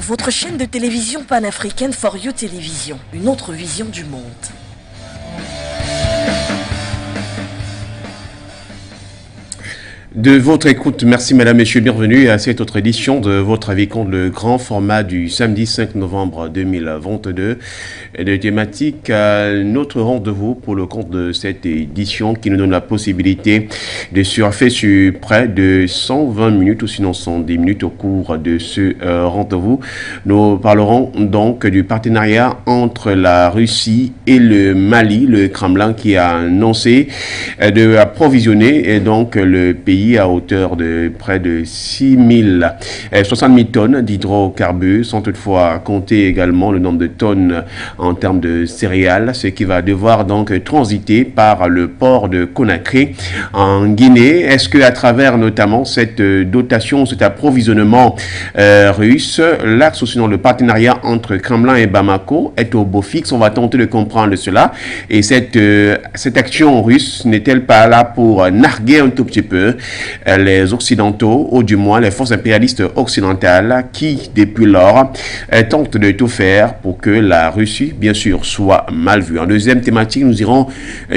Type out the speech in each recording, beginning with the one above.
votre chaîne de télévision panafricaine For You Télévision, une autre vision du monde. De votre écoute, merci mesdames, messieurs, bienvenue à cette autre édition de votre avis contre le grand format du samedi 5 novembre 2022. De thématique, notre rendez-vous pour le compte de cette édition qui nous donne la possibilité de surfer sur près de 120 minutes ou sinon 110 minutes au cours de ce rendez-vous. Nous parlerons donc du partenariat entre la Russie et le Mali, le Kremlin qui a annoncé de approvisionner donc le pays à hauteur de près de 60 000 tonnes d'hydrocarbures, sans toutefois compter également le nombre de tonnes en termes de céréales, ce qui va devoir donc transiter par le port de Conakry en Guinée. Est-ce que à travers notamment cette dotation, cet approvisionnement russe, l'axe ou sinon le partenariat entre Kremlin et Bamako est au beau fixe? On va tenter de comprendre cela. Et cette action russe n'est-elle pas là pour narguer un tout petit peu les Occidentaux, ou du moins les forces impérialistes occidentales qui, depuis lors, tentent de tout faire pour que la Russie, bien sûr, soit mal vue. En deuxième thématique, nous irons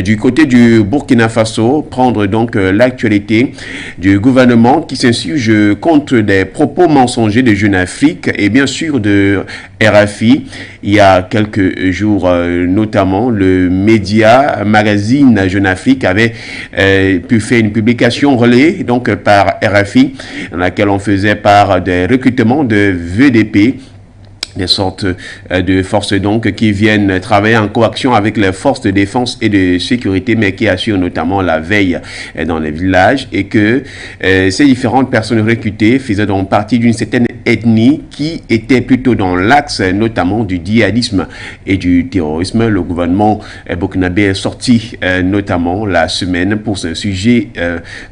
du côté du Burkina Faso, prendre donc l'actualité du gouvernement qui s'insurge contre des propos mensongers de Jeune Afrique et bien sûr de RFI. Il y a quelques jours, notamment, le média magazine Jeune Afrique avait pu faire une publication relayée donc par RFI, dans laquelle on faisait part des recrutements de VDP, des sortes de forces donc qui viennent travailler en coaction avec les forces de défense et de sécurité, mais qui assurent notamment la veille dans les villages, et que ces différentes personnes recrutées faisaient donc partie d'une certaine ethnie qui était plutôt dans l'axe notamment du djihadisme et du terrorisme. Le gouvernement burkinabé est sorti notamment la semaine pour ce sujet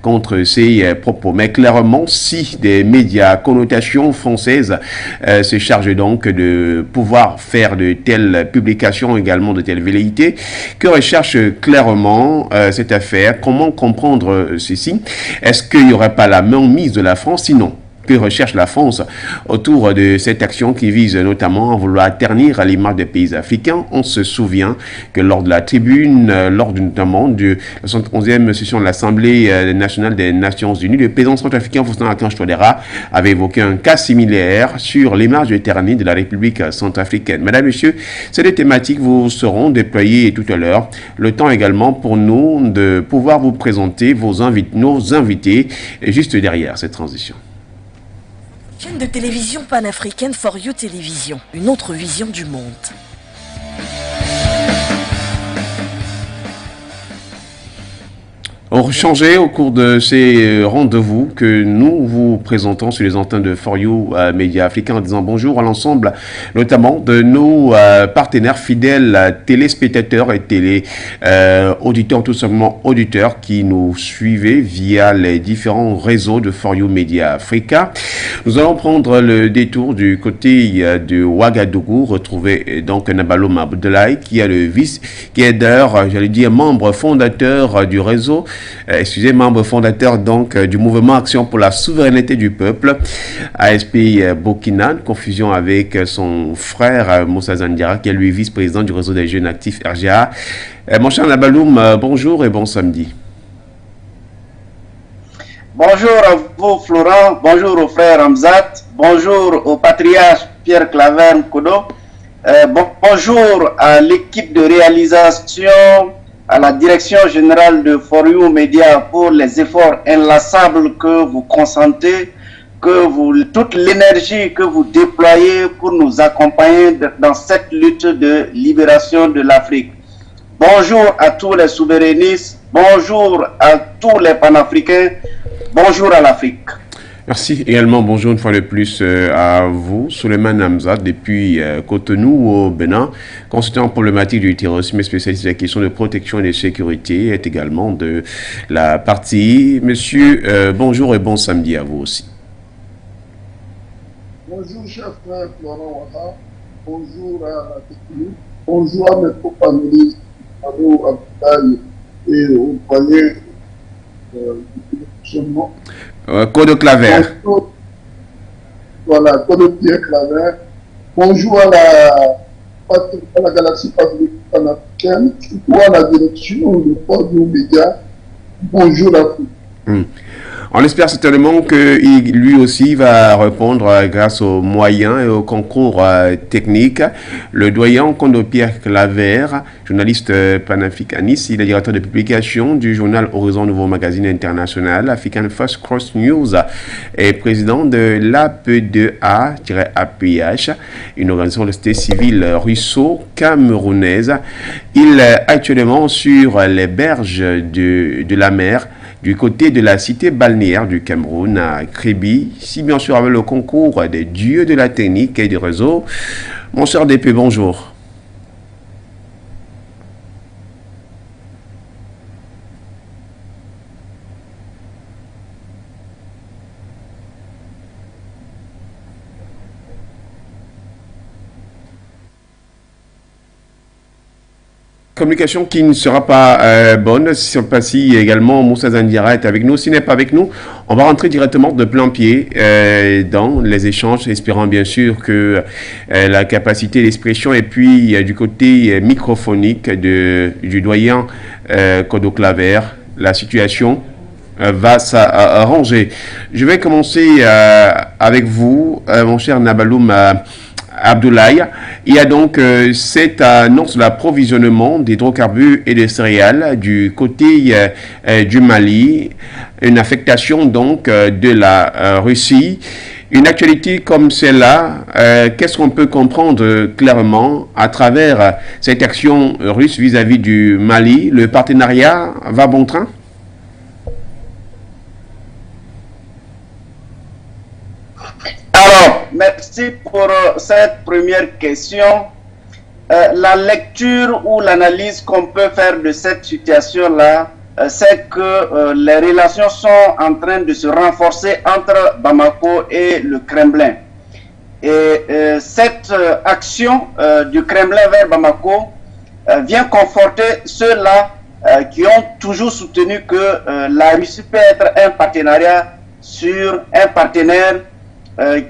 contre ces propos. Mais clairement, si des médias à connotation française se chargent donc de pouvoir faire de telles publications, également de telles velléités, que recherche clairement cette affaire? Comment comprendre ceci? Est-ce qu'il n'y aurait pas la mainmise de la France? Sinon, que recherche la France autour de cette action qui vise notamment à vouloir ternir à l'image des pays africains? On se souvient que lors de la tribune, lors notamment de la 71e session de l'Assemblée nationale des Nations Unies, le président centrafricain Faustin Archange Touadéra avait évoqué un cas similaire sur l'image ternie de la République centrafricaine. Mesdames, Messieurs, ces deux thématiques vous seront déployées tout à l'heure. Le temps également pour nous de pouvoir vous présenter nos invités juste derrière cette transition. Chaîne de télévision panafricaine For You Télévision, une autre vision du monde. On va changer au cours de ces rendez-vous que nous vous présentons sur les antennes de For You Média Africains, en disant bonjour à l'ensemble, notamment de nos partenaires fidèles, téléspectateurs et auditeurs, tout simplement auditeurs qui nous suivez via les différents réseaux de For You Média Africa. Nous allons prendre le détour du côté de Ouagadougou, retrouver donc Nabaloum Abdoulaye, qui est d'ailleurs, j'allais dire, membre fondateur du réseau, membre fondateur donc du mouvement Action pour la souveraineté du peuple, ASP Burkina, confusion avec son frère Moussa Zandiara, qui est lui vice-président du réseau des jeunes actifs RGA. Mon cher Nabaloum, bonjour et bon samedi. Bonjour à vous Florent, bonjour au frère Hamzat, bonjour au patriarche Pierre Claver Nkodo, bonjour à l'équipe de réalisation, à la direction générale de For You Media pour les efforts inlassables que vous consentez, toute l'énergie que vous déployez pour nous accompagner dans cette lutte de libération de l'Afrique. Bonjour à tous les souverainistes, bonjour à tous les panafricains, bonjour à l'Afrique. Merci également, bonjour une fois de plus à vous, Souleymane Hamzat, depuis Cotonou au Bénin, consultant problématique du terrorisme et spécialiste des questions de protection et de sécurité, est également de la partie. Monsieur, bonjour et bon samedi à vous aussi. Bonjour, cher frère Florent Ouaha, bonjour à la technique, bonjour à mes co-panélistes, à nous, Abdoulaye et au foyer du fonctionnement. Code Claver. Voilà, Code Pierre Claver. Bonjour à la galaxie panafricaine, surtout à la direction de Port du Média. Bonjour l'Afrique. On espère certainement que lui aussi va répondre grâce aux moyens et aux concours techniques. Le doyen Kondo-Pierre Claver, journaliste panafricaniste, il est directeur de publication du journal Horizon Nouveau Magazine International, African First Cross News, et président de l'AP2A-APH, une organisation de société civile russo-camerounaise. Il est actuellement sur les berges de la mer, du côté de la cité balnéaire du Cameroun, à Kribi, si bien sûr avec le concours des dieux de la technique et du réseau. Mon cher DP, bonjour. Communication qui ne sera pas bonne. Si également Moussa Zandira est avec nous. S'il n'est pas avec nous, on va rentrer directement de plein pied dans les échanges, espérant bien sûr que la capacité d'expression et puis du côté microphonique du doyen Kodo Claver, la situation va s'arranger. Je vais commencer avec vous, mon cher Nabaloum Abdoulaye. Il y a donc cette annonce de l'approvisionnement d'hydrocarbures et de céréales du côté du Mali, une affectation donc de la Russie. Une actualité comme celle-là, qu'est-ce qu'on peut comprendre clairement à travers cette action russe vis-à-vis du Mali? Le partenariat va bon train? Alors, merci pour cette première question. La lecture ou l'analyse qu'on peut faire de cette situation-là, c'est que les relations sont en train de se renforcer entre Bamako et le Kremlin. Et cette action du Kremlin vers Bamako vient conforter ceux-là qui ont toujours soutenu que la Russie peut être un partenariat sur un partenaire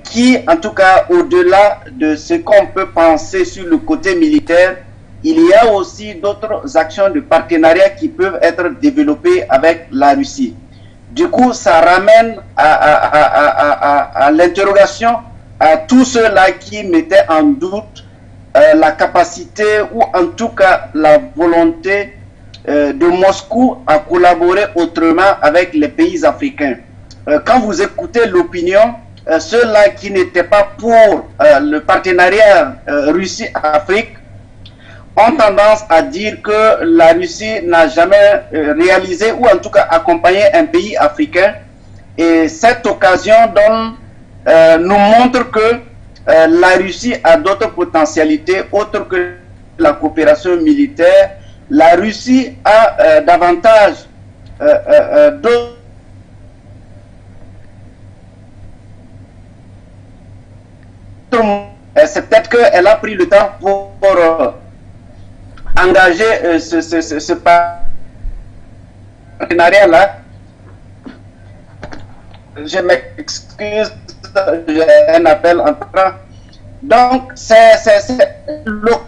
qui, en tout cas, au-delà de ce qu'on peut penser sur le côté militaire, il y a aussi d'autres actions de partenariat qui peuvent être développées avec la Russie. Du coup, ça ramène à l'interrogation à tous ceux-là qui mettaient en doute la capacité ou en tout cas la volonté de Moscou à collaborer autrement avec les pays africains. Quand vous écoutez l'opinion, ceux-là qui n'étaient pas pour le partenariat Russie-Afrique ont tendance à dire que la Russie n'a jamais réalisé ou en tout cas accompagné un pays africain. Et cette occasion nous montre que la Russie a d'autres potentialités autres que la coopération militaire. La Russie a davantage d'autres. C'est peut-être qu'elle a pris le temps pour engager ce partenariat-là. Je m'excuse, j'ai un appel en train. Donc, c'est l'occasion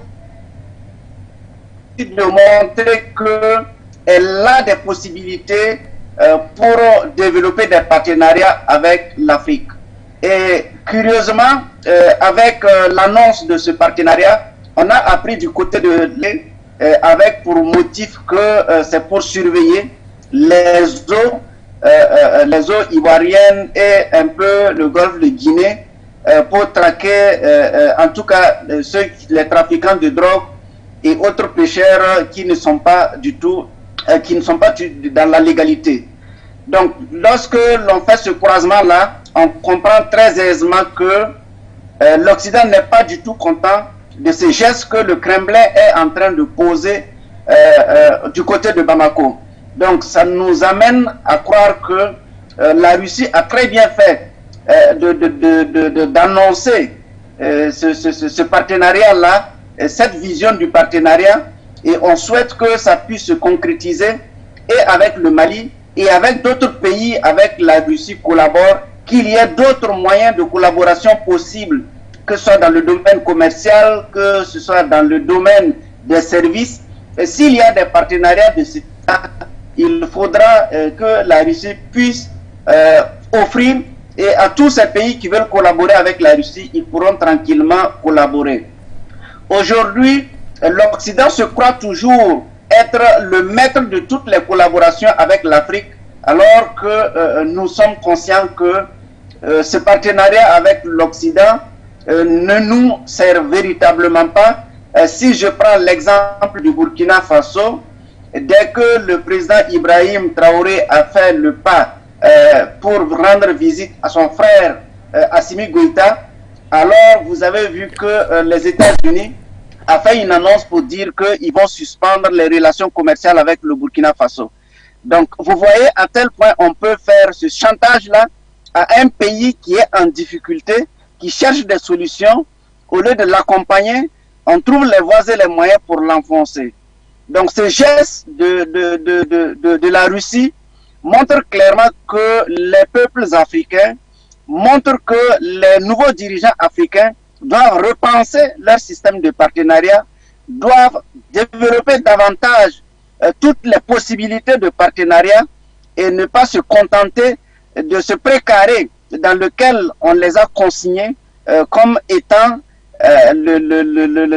de montrer qu'elle a des possibilités pour développer des partenariats avec l'Afrique. Et curieusement, avec l'annonce de ce partenariat, on a appris du côté de avec pour motif que c'est pour surveiller les eaux ivoiriennes et un peu le golfe de Guinée pour traquer en tout cas les trafiquants de drogue et autres pêcheurs qui ne sont pas du tout dans la légalité. Donc, lorsque l'on fait ce croisement-là, on comprend très aisément que l'Occident n'est pas du tout content de ces gestes que le Kremlin est en train de poser du côté de Bamako. Donc, ça nous amène à croire que la Russie a très bien fait d'annoncer ce partenariat-là, cette vision du partenariat, et on souhaite que ça puisse se concrétiser et avec le Mali et avec d'autres pays avec la Russie collaborent, qu'il y ait d'autres moyens de collaboration possibles que ce soit dans le domaine commercial, que ce soit dans le domaine des services. Et s'il y a des partenariats de ce type, il faudra que la Russie puisse offrir, et à tous ces pays qui veulent collaborer avec la Russie, ils pourront tranquillement collaborer. Aujourd'hui, l'Occident se croit toujours être le maître de toutes les collaborations avec l'Afrique, alors que nous sommes conscients que ce partenariat avec l'Occident ne nous sert véritablement pas. Si je prends l'exemple du Burkina Faso, dès que le président Ibrahim Traoré a fait le pas pour rendre visite à son frère Assimi Goïta, alors vous avez vu que les États-Unis a fait une annonce pour dire qu'ils vont suspendre les relations commerciales avec le Burkina Faso. Donc vous voyez à tel point on peut faire ce chantage-là à un pays qui est en difficulté, qui cherche des solutions. Au lieu de l'accompagner, on trouve les voies et les moyens pour l'enfoncer. Donc ce geste de la Russie montre clairement que les peuples africains, montre que les nouveaux dirigeants africains doivent repenser leur système de partenariat, doivent développer davantage toutes les possibilités de partenariat et ne pas se contenter de ce précaré dans lequel on les a consignés comme étant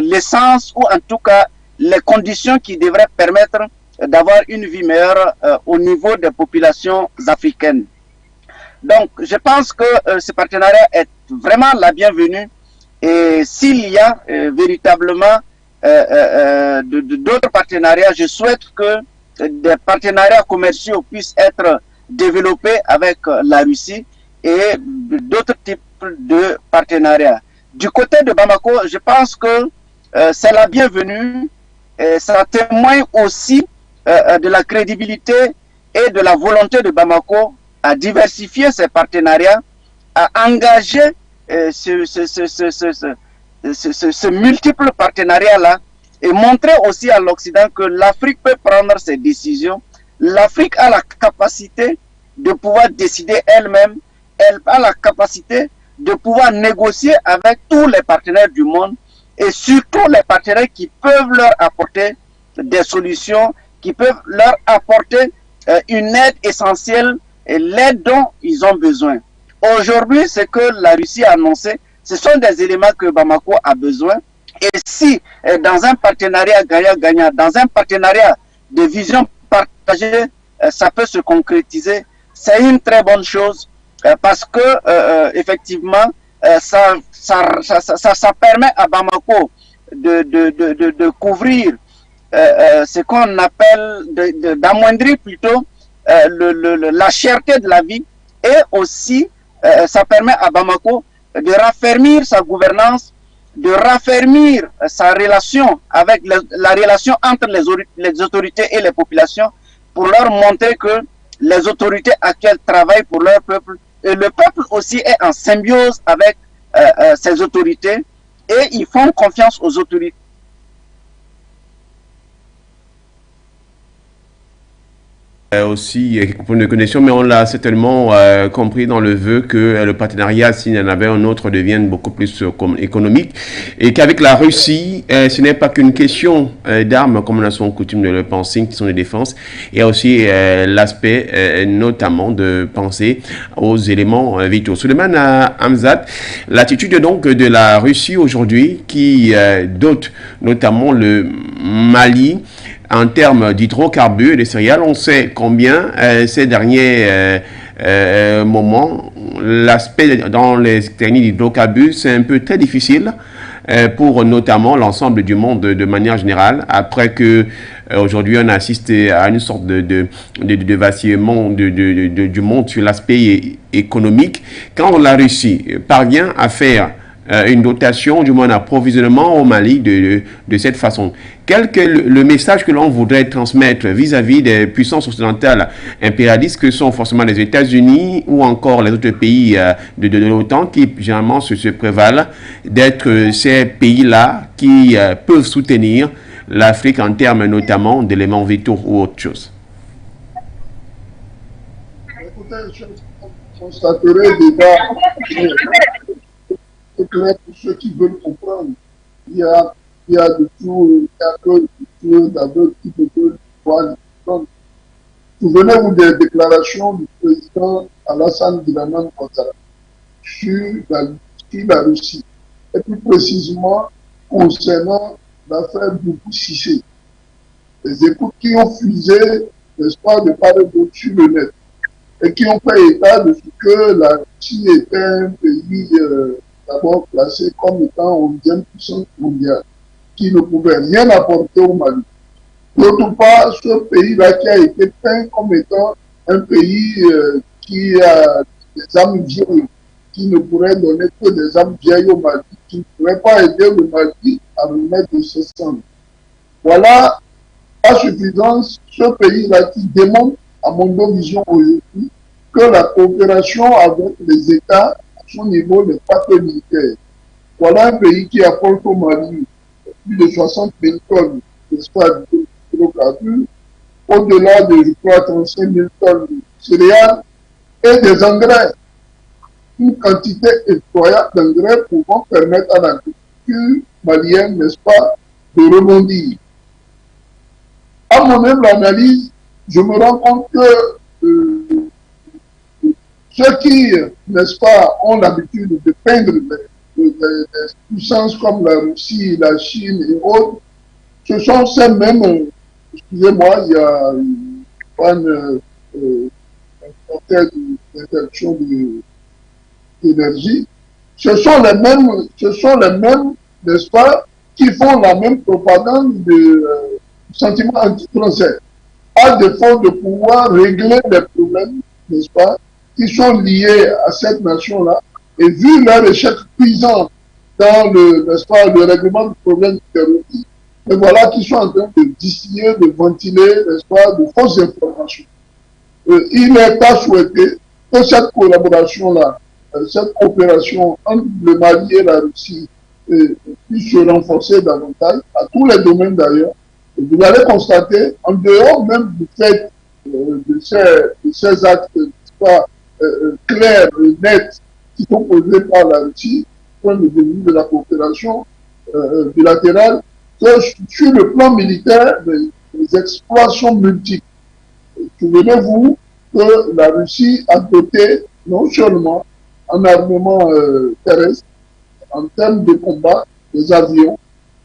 l'essence ou en tout cas les conditions qui devraient permettre d'avoir une vie meilleure au niveau des populations africaines. Donc je pense que ce partenariat est vraiment la bienvenue, et s'il y a véritablement d'autres partenariats, je souhaite que des partenariats commerciaux puissent être développés avec la Russie et d'autres types de partenariats. Du côté de Bamako, je pense que c'est la bienvenue, et ça témoigne aussi de la crédibilité et de la volonté de Bamako à diversifier ses partenariats, à engager ce multiple partenariat-là, et montrer aussi à l'Occident que l'Afrique peut prendre ses décisions. L'Afrique a la capacité de pouvoir décider elle-même, elle a la capacité de pouvoir négocier avec tous les partenaires du monde, et surtout les partenaires qui peuvent leur apporter des solutions, qui peuvent leur apporter une aide essentielle et l'aide dont ils ont besoin. Aujourd'hui, ce que la Russie a annoncé, ce sont des éléments que Bamako a besoin. Et si dans un partenariat gagnant-gagnant, dans un partenariat de vision partagée, ça peut se concrétiser, c'est une très bonne chose parce que effectivement, ça permet à Bamako de couvrir ce qu'on appelle, d'amoindrir plutôt la cherté de la vie, et aussi ça permet à Bamako de raffermir sa gouvernance, de raffermir sa relation avec la relation entre les autorités et les populations, pour leur montrer que les autorités actuelles travaillent pour leur peuple, et le peuple aussi est en symbiose avec ces autorités, et ils font confiance aux autorités. Aussi pour une connexion, mais on l'a certainement compris dans le vœu que le partenariat, s'il y en avait un autre, devienne beaucoup plus économique, et qu'avec la Russie, ce n'est pas qu'une question d'armes, comme on a souvent coutume de le penser, qui sont de défense. Il y a aussi l'aspect notamment de penser aux éléments vitaux. Souleymane Hamzat, l'attitude donc de la Russie aujourd'hui qui dote notamment le Mali en termes d'hydrocarbures et de céréales. On sait combien ces derniers moments, l'aspect dans les techniques d'hydrocarbures, c'est un peu très difficile pour notamment l'ensemble du monde de manière générale, après que aujourd'hui on assiste à une sorte de vacillement du monde sur l'aspect économique. Quand la Russie parvient à faire une dotation, du moins un approvisionnement au Mali de cette façon, quel que le message que l'on voudrait transmettre vis-à-vis des puissances occidentales impérialistes que sont forcément les États-Unis ou encore les autres pays de l'OTAN, qui généralement se prévalent d'être ces pays-là qui peuvent soutenir l'Afrique en termes notamment d'éléments vitaux ou autre chose? Écoutez, je constaterai déjà c'est clair pour ceux qui veulent comprendre. Il y a de tout, il y a que d'abord qui veulent voir. Souvenez-vous des déclarations du président Alassane Dramane Ouattara sur la Russie, et plus précisément concernant l'affaire Boubou Cissé. Les écoutes qui ont fusé, n'est-ce pas, de part et d'autre sur le net, et qui ont fait état de ce que la Russie était un pays d'abord classé comme étant 11e puissance mondiale, qui ne pouvait rien apporter au Mali. D'autre part, ce pays-là qui a été peint comme étant un pays qui a des âmes vieilles, qui ne pourrait donner que des âmes vieilles au Mali, qui ne pourrait pas aider le Mali à remettre de ses cendres. Voilà, à suffisance, ce pays-là qui démontre à Mondovision aujourd'hui que la coopération avec les États à son niveau n'est pas que militaire. Voilà un pays qui apporte au Mali plus de 60 000 tonnes d'espace d'hydrocarbures, au-delà de, je crois, 35 000 tonnes de céréales et des engrais. Une quantité effroyable d'engrais pouvant permettre à l'agriculture malienne, n'est-ce pas, de rebondir. À mon humble analyse, je me rends compte que ceux qui, n'est-ce pas, ont l'habitude de peindre des puissances comme la Russie, la Chine et autres, ce sont ces mêmes, excusez-moi, il y a un portail d'interruption d'énergie, ce sont les mêmes, n'est-ce pas, qui font la même propagande de sentiments anti-français, à défaut de pouvoir régler les problèmes, n'est-ce pas, qui sont liés à cette nation-là, et vu leur échec cuisant dans le, n'est-ce pas, le règlement du problème du terrorisme, et voilà qu'ils sont en train de distiller, de ventiler, n'est-ce pas, de fausses informations. Il est à souhaiter que cette collaboration-là, cette coopération entre le Mali et la Russie puisse se renforcer davantage, à tous les domaines d'ailleurs. Vous allez constater, en dehors même du fait de ces actes pas, clairs et nets qui sont posés par la Russie, point de vue de la coopération bilatérale, que sur le plan militaire, les exploitations multiples. Souvenez-vous que la Russie a doté non seulement en armement terrestre, en termes de combat, des avions,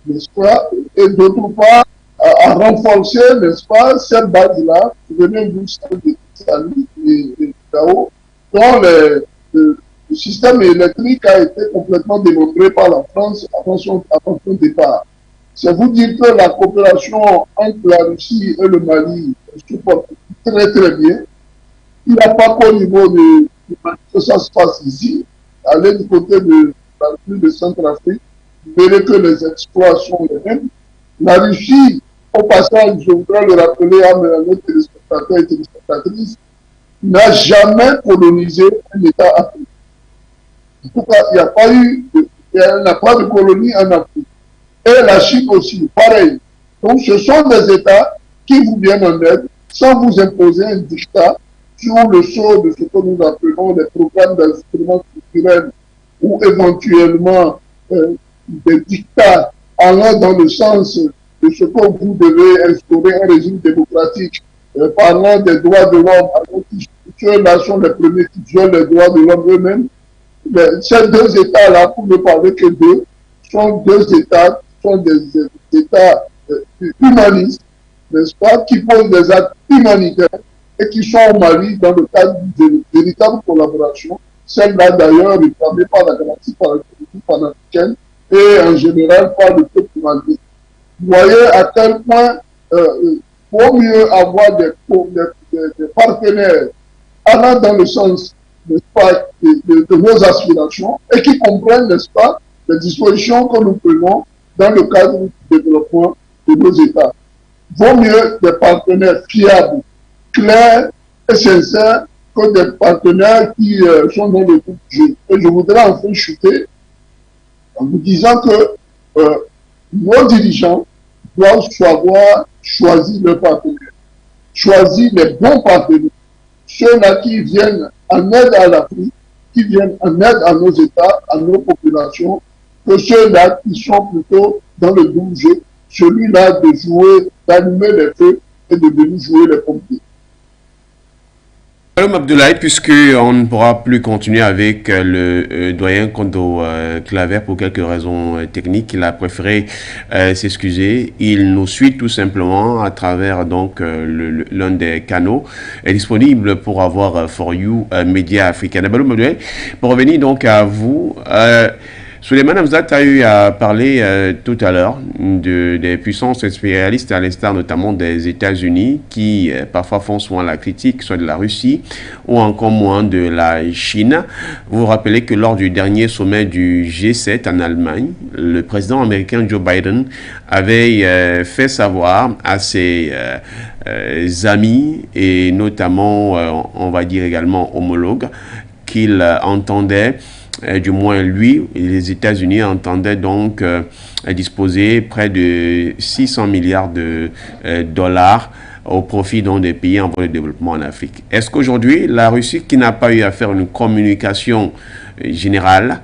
n'est-ce pas, et d'autre part, à renforcer, n'est-ce pas, cette base-là, souvenez-vous, celle de Salut et Tao, dont le système électrique a été complètement démontré par la France avant son départ. C'est vous dire que la coopération entre la Russie et le Mali se porte très très bien. Il n'y a pas qu'au niveau que ça se passe ici. Aller du côté de la République de Centrafrique, vous verrez que les exploits sont les mêmes. La Russie, au passage, je voudrais le rappeler à mes téléspectateurs et téléspectatrices, n'a jamais colonisé un État africain. En tout cas, il n'a pas de colonie en Afrique. Et la Chine aussi, pareil. Donc, ce sont des États qui vous viennent en aide sans vous imposer un dictat sur le sceau de ce que nous appelons les programmes d'instruments culturels ou éventuellement des dictats allant dans le sens de ce que vous devez instaurer un régime démocratique parlant des droits de l'homme, alors que ceux-là sont les premiers qui violent les droits de l'homme eux-mêmes. Ces deux États-là, pour ne parler que d'eux, sont deux États, sont des États humanistes, n'est-ce pas, qui posent des actes humanitaires et qui sont au Mali dans le cadre d'une véritable collaboration, celle-là d'ailleurs réclamée par la Galaxie panafricaine et en général par le peuple malien. Vous voyez à quel point vaut mieux avoir des partenaires allant dans le sens, n'est-ce pas, de nos aspirations et qui comprennent, n'est-ce pas, les dispositions que nous prenons dans le cadre du développement de nos États. Vaut mieux des partenaires fiables, clairs et sincères que des partenaires qui sont dans le jeu. Et je voudrais enfin chuter en vous disant que nos dirigeants doivent savoir choisir leurs partenaires, choisir les bons partenaires, ceux-là qui viennent en aide à l'Afrique, qui viennent en aide à nos États, à nos populations, que ceux-là qui sont plutôt dans le doux jeu, celui-là de jouer, d'allumer les feux et de venir jouer les pompiers. Madame Abdoulaye, puisqu'on ne pourra plus continuer avec le doyen Kondo Claver pour quelques raisons techniques, il a préféré s'excuser. Il nous suit tout simplement à travers donc l'un des canaux est disponible pour avoir For You Média Africain. Madame Abdoulaye, pour revenir donc à vous, Souleymane Hamzat a eu à parler tout à l'heure des puissances impérialistes, à l'instar notamment des États-Unis, qui parfois font souvent la critique, soit de la Russie ou encore moins de la Chine. Vous vous rappelez que lors du dernier sommet du G7 en Allemagne, le président américain Joe Biden avait fait savoir à ses amis et notamment, on va dire également homologues, qu'il entendait du moins lui, les États-Unis entendaient donc disposer près de 600 milliards de dollars au profit donc des pays en voie de développement en Afrique. Est-ce qu'aujourd'hui, la Russie, qui n'a pas eu à faire une communication générale,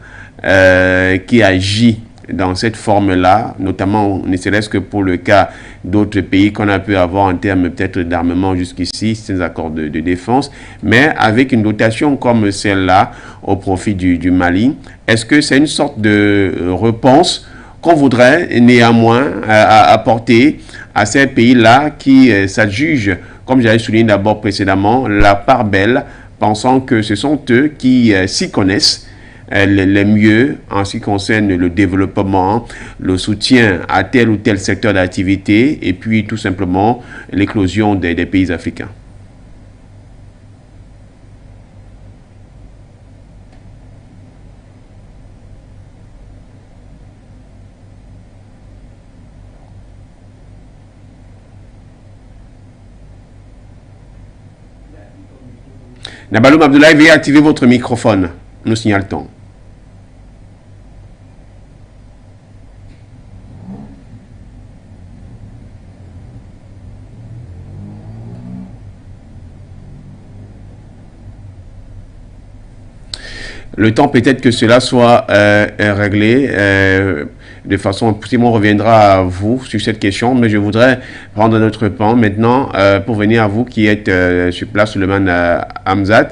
qui agit dans cette forme-là, notamment ne serait-ce que pour le cas d'autres pays qu'on a pu avoir en termes peut-être d'armement jusqu'ici, ces accords de défense, mais avec une dotation comme celle-là au profit du Mali, est-ce que c'est une sorte de réponse qu'on voudrait néanmoins apporter à ces pays-là qui s'adjugent, comme j'avais souligné d'abord précédemment, la part belle, pensant que ce sont eux qui s'y connaissent les mieux en ce qui concerne le développement, le soutien à tel ou tel secteur d'activité et puis tout simplement l'éclosion des pays africains? Nabaloum Abdoulaye, veuillez activer votre microphone. Nous signale-t-on. Le temps peut-être que cela soit réglé de façon, Simon reviendra à vous sur cette question, mais je voudrais prendre notre temps maintenant pour venir à vous qui êtes sur place, Souleymane Hamzat.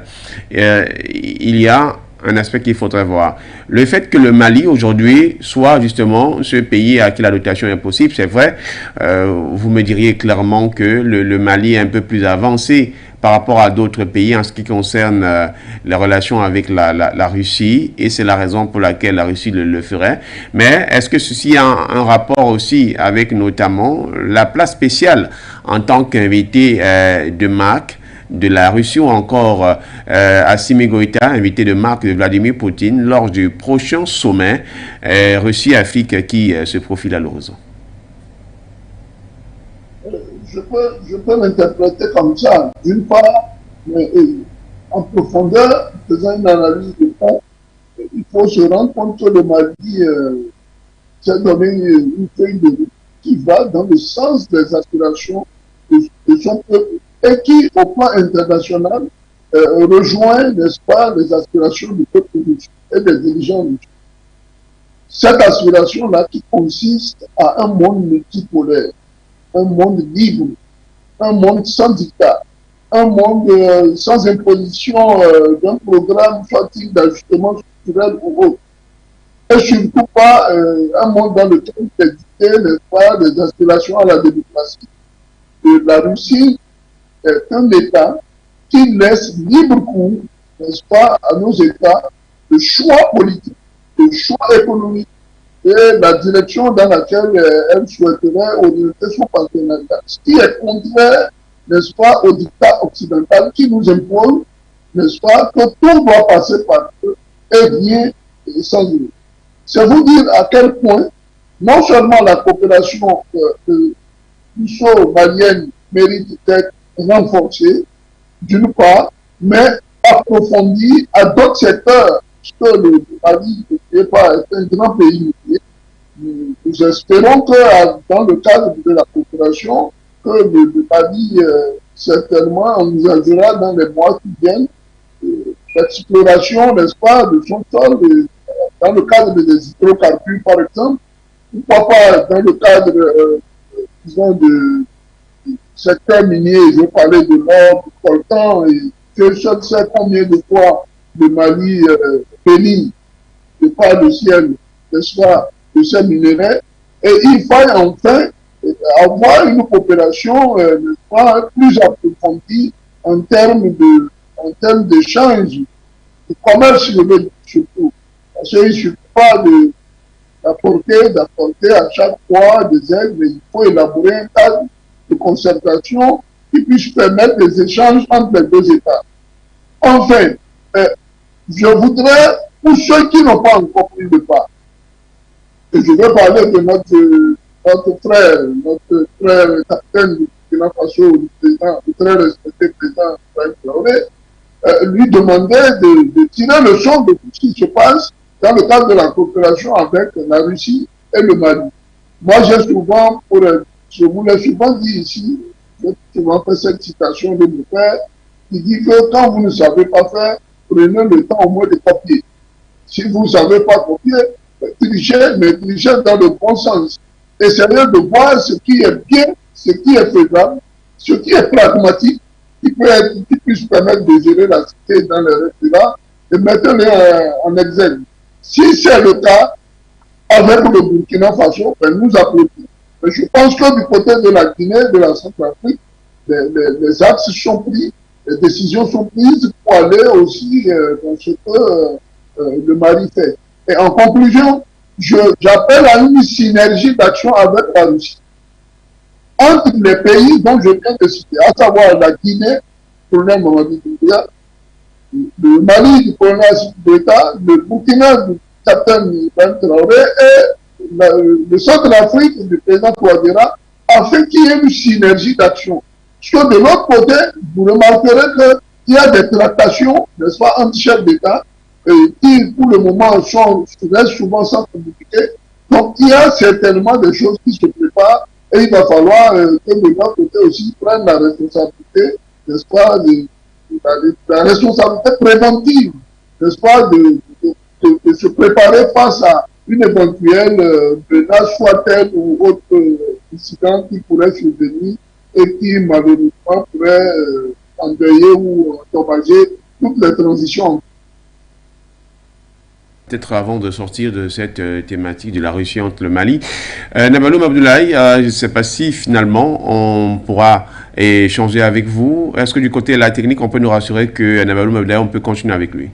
Il y a un aspect qu'il faudrait voir. Le fait que le Mali aujourd'hui soit justement ce pays à qui la dotation est possible, c'est vrai, vous me diriez clairement que le Mali est un peu plus avancé par rapport à d'autres pays en ce qui concerne les relations avec la Russie, et c'est la raison pour laquelle la Russie le ferait. Mais est-ce que ceci a un rapport aussi avec notamment la place spéciale en tant qu'invité de marque de la Russie ou encore Assimi Goïta, invité de marque de Vladimir Poutine lors du prochain sommet Russie-Afrique qui se profile à l'horizon? Je peux l'interpréter comme ça. D'une part, en profondeur, faisant une analyse de fond, il faut se rendre compte que le Mali s'est donné une feuille de route qui va dans le sens des aspirations de son peuple et qui, au plan international, rejoint, n'est-ce pas, les aspirations du peuple russe et des dirigeants russes. Cette aspiration-là qui consiste à un monde multipolaire, un monde libre, un monde sans dictat, un monde sans imposition d'un programme soit-il d'ajustement structurel ou autre. Et surtout pas un monde dans lequel il est dicté, n'est-ce pas, des aspirations à la démocratie. Et la Russie est un État qui laisse libre cours, n'est-ce pas, à nos États, le choix politique, le choix économique, et la direction dans laquelle elle souhaiterait orienter son partenariat. Ce qui est contraire, n'est-ce pas, au dictat occidental qui nous impose, n'est-ce pas, que tout doit passer par eux et rien sans eux. C'est vous dire à quel point, non seulement la coopération russo-malienne mérite d'être renforcée, d'une part, mais approfondie à d'autres secteurs. Parce que le Mali n'est pas un grand pays. Nous espérons que dans le cadre de la coopération, que le Mali certainement envisagera dans les mois qui viennent l'exploration, n'est-ce pas, de son sol, dans le cadre des hydrocarbures, par exemple, pourquoi pas dans le cadre, disons, du secteur minier, je parlais de l'or, du coltan, et je sais combien de fois le Mali bénit de par le ciel, n'est-ce pas, de ces minéraux, et il faut enfin avoir une coopération, n'est-ce pas, plus approfondie en termes d'échange, de commerce, je veux dire, surtout. Parce qu'il ne suffit pas d'apporter à chaque fois des aides, mais il faut élaborer un cadre de concertation qui puisse permettre des échanges entre les deux États. Enfin, je voudrais, pour ceux qui n'ont pas encore pris le pas, et je vais parler de notre frère capitaine du Burkina Faso, le très respecté président Ibrahim Traoré, lui demandait de tirer le son de tout ce qui se passe dans le cadre de la coopération avec la Russie et le Mali. Moi, je vous l'ai souvent dit ici, j'ai souvent fait cette citation de mon père, qui dit que quand vous ne savez pas faire, prenez le temps au moins de copier. Si vous ne savez pas copier, trichez, mais trichez dans le bon sens. Essayez de voir ce qui est bien, ce qui est faisable, ce qui est pragmatique, qui puisse permettre de gérer la cité dans les restaurants et mettez-les en exergue. Si c'est le cas, avec le Burkina Faso, ben nous applaudissons. Mais je pense que du côté de la Guinée, de la Centrafrique, les axes sont pris, les décisions sont prises pour aller aussi dans ce que le Mali fait. Et en conclusion, j'appelle à une synergie d'action avec la Russie. Entre les pays dont je viens de citer, à savoir la Guinée, le colonel Mamadi Doumbouya, le Mali du colonel Assimi Goïta, le Burkina du capitaine Ibrahim Traoré et le centre de l'Afrique du président Touadéra, afin qu'il y ait une synergie d'action. Parce que de l'autre côté, vous remarquerez qu'il y a des tractations, n'est-ce pas, entre chefs d'État, qui pour le moment restent souvent sans communiquer. Donc il y a certainement des choses qui se préparent et il va falloir que de l'autre côté aussi prenne la responsabilité, n'est-ce pas, la responsabilité préventive, n'est-ce pas, de se préparer face à une éventuelle menace, soit telle ou autre incident qui pourrait survenir et qui malheureusement pourrait endeuiller ou endommager toutes les transitions. Peut-être avant de sortir de cette thématique de la Russie entre le Mali, Nabaloum Abdoulaye, je ne sais pas si finalement on pourra échanger avec vous. Est-ce que du côté de la technique, on peut nous rassurer que Nabaloum Abdoulaye, on peut continuer avec lui?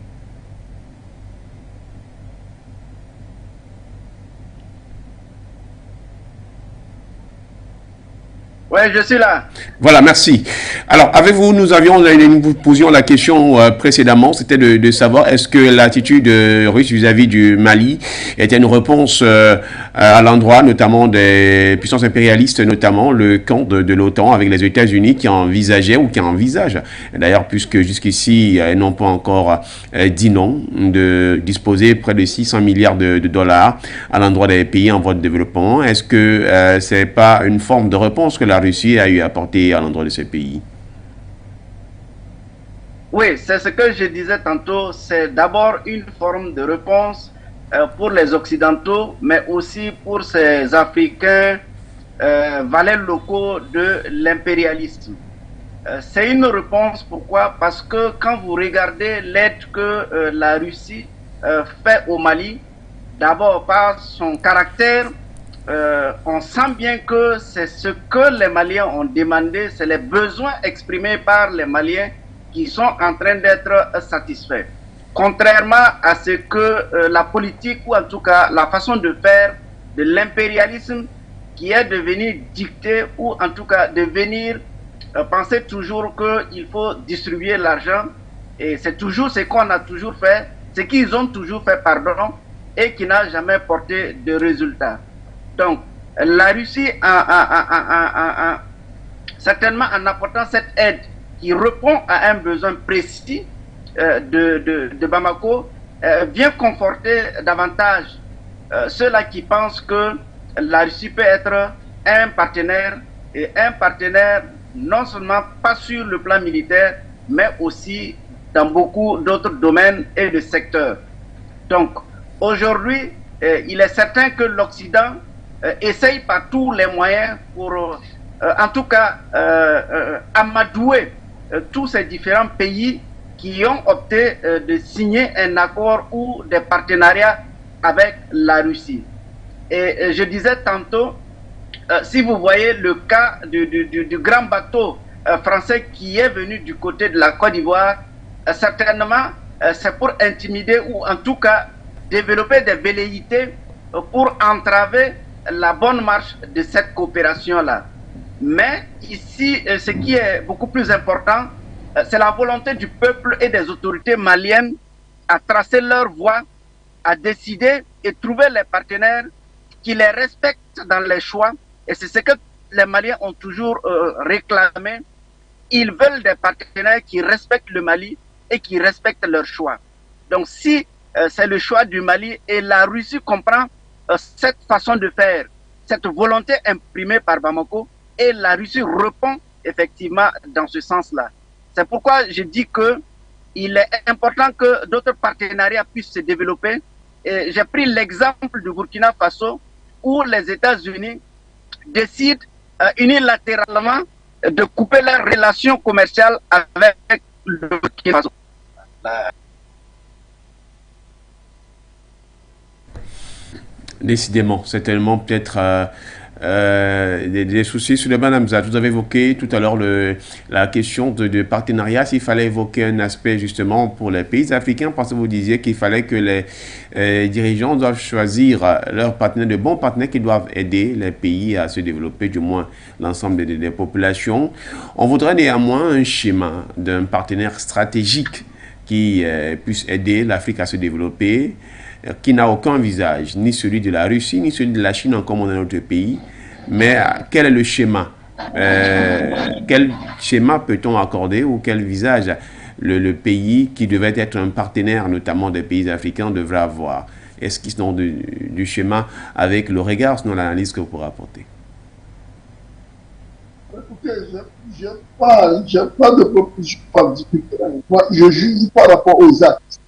Oui, je suis là. Voilà, merci. Alors, avec vous, nous posions la question précédemment, c'était de savoir est-ce que l'attitude russe vis-à-vis du Mali était une réponse à l'endroit notamment des puissances impérialistes, notamment le camp de l'OTAN avec les États-Unis qui envisageaient ou qui envisagent, d'ailleurs, puisque jusqu'ici, ils n'ont pas encore dit non, de disposer près de 600 milliards de dollars à l'endroit des pays en voie de développement. Est-ce que c'est pas une forme de réponse que la Russie a eu à apporter à l'endroit de ces pays? Oui, c'est ce que je disais tantôt. C'est d'abord une forme de réponse pour les Occidentaux, mais aussi pour ces Africains valets locaux de l'impérialisme. C'est une réponse, pourquoi? Parce que quand vous regardez l'aide que la Russie fait au Mali, d'abord par son caractère, on sent bien que c'est ce que les Maliens ont demandé, c'est les besoins exprimés par les Maliens qui sont en train d'être satisfaits. Contrairement à ce que la politique, ou en tout cas la façon de faire de l'impérialisme qui est devenu dicté, ou en tout cas de venir penser toujours qu'il faut distribuer l'argent, et c'est toujours ce qu'on a toujours fait, ce qu'ils ont toujours fait, pardon, et qui n'a jamais porté de résultats. Donc, la Russie, certainement en apportant cette aide qui répond à un besoin précis de Bamako, vient conforter davantage ceux-là qui pensent que la Russie peut être un partenaire, et un partenaire non seulement pas sur le plan militaire, mais aussi dans beaucoup d'autres domaines et de secteurs. Donc, aujourd'hui, il est certain que l'Occident essaye par tous les moyens pour, en tout cas, amadouer tous ces différents pays qui ont opté de signer un accord ou des partenariats avec la Russie. Et je disais tantôt, si vous voyez le cas du grand bateau français qui est venu du côté de la Côte d'Ivoire, certainement c'est pour intimider ou en tout cas développer des velléités pour entraver la bonne marche de cette coopération-là. Mais ici, ce qui est beaucoup plus important, c'est la volonté du peuple et des autorités maliennes à tracer leur voie, à décider et trouver les partenaires qui les respectent dans les choix. Et c'est ce que les Maliens ont toujours réclamé. Ils veulent des partenaires qui respectent le Mali et qui respectent leurs choix. Donc si c'est le choix du Mali et la Russie comprend cette façon de faire, cette volonté imprimée par Bamako, et la Russie répond effectivement dans ce sens-là. C'est pourquoi je dis qu'il est important que d'autres partenariats puissent se développer. J'ai pris l'exemple du Burkina Faso où les États-Unis décident unilatéralement de couper leurs relations commerciales avec le Burkina Faso. Décidément, c'est tellement peut-être des soucis sur le Madame Zat. Vous avez évoqué tout à l'heure la question de partenariat, s'il fallait évoquer un aspect justement pour les pays africains, parce que vous disiez qu'il fallait que les dirigeants doivent choisir leurs partenaires, de bons partenaires qui doivent aider les pays à se développer, du moins l'ensemble des populations. On voudrait néanmoins un schéma d'un partenaire stratégique qui puisse aider l'Afrique à se développer, qui n'a aucun visage, ni celui de la Russie, ni celui de la Chine, comme on est dans notre pays. Mais quel est le schéma? Quel schéma peut-on accorder ou quel visage le pays qui devait être un partenaire, notamment des pays africains, devrait avoir? Est-ce qu'ils sont du schéma avec le regard, sinon l'analyse que vous pourrez apporter? Écoutez, je n'ai pas de proposition particulière. Moi, je juge par rapport aux actes.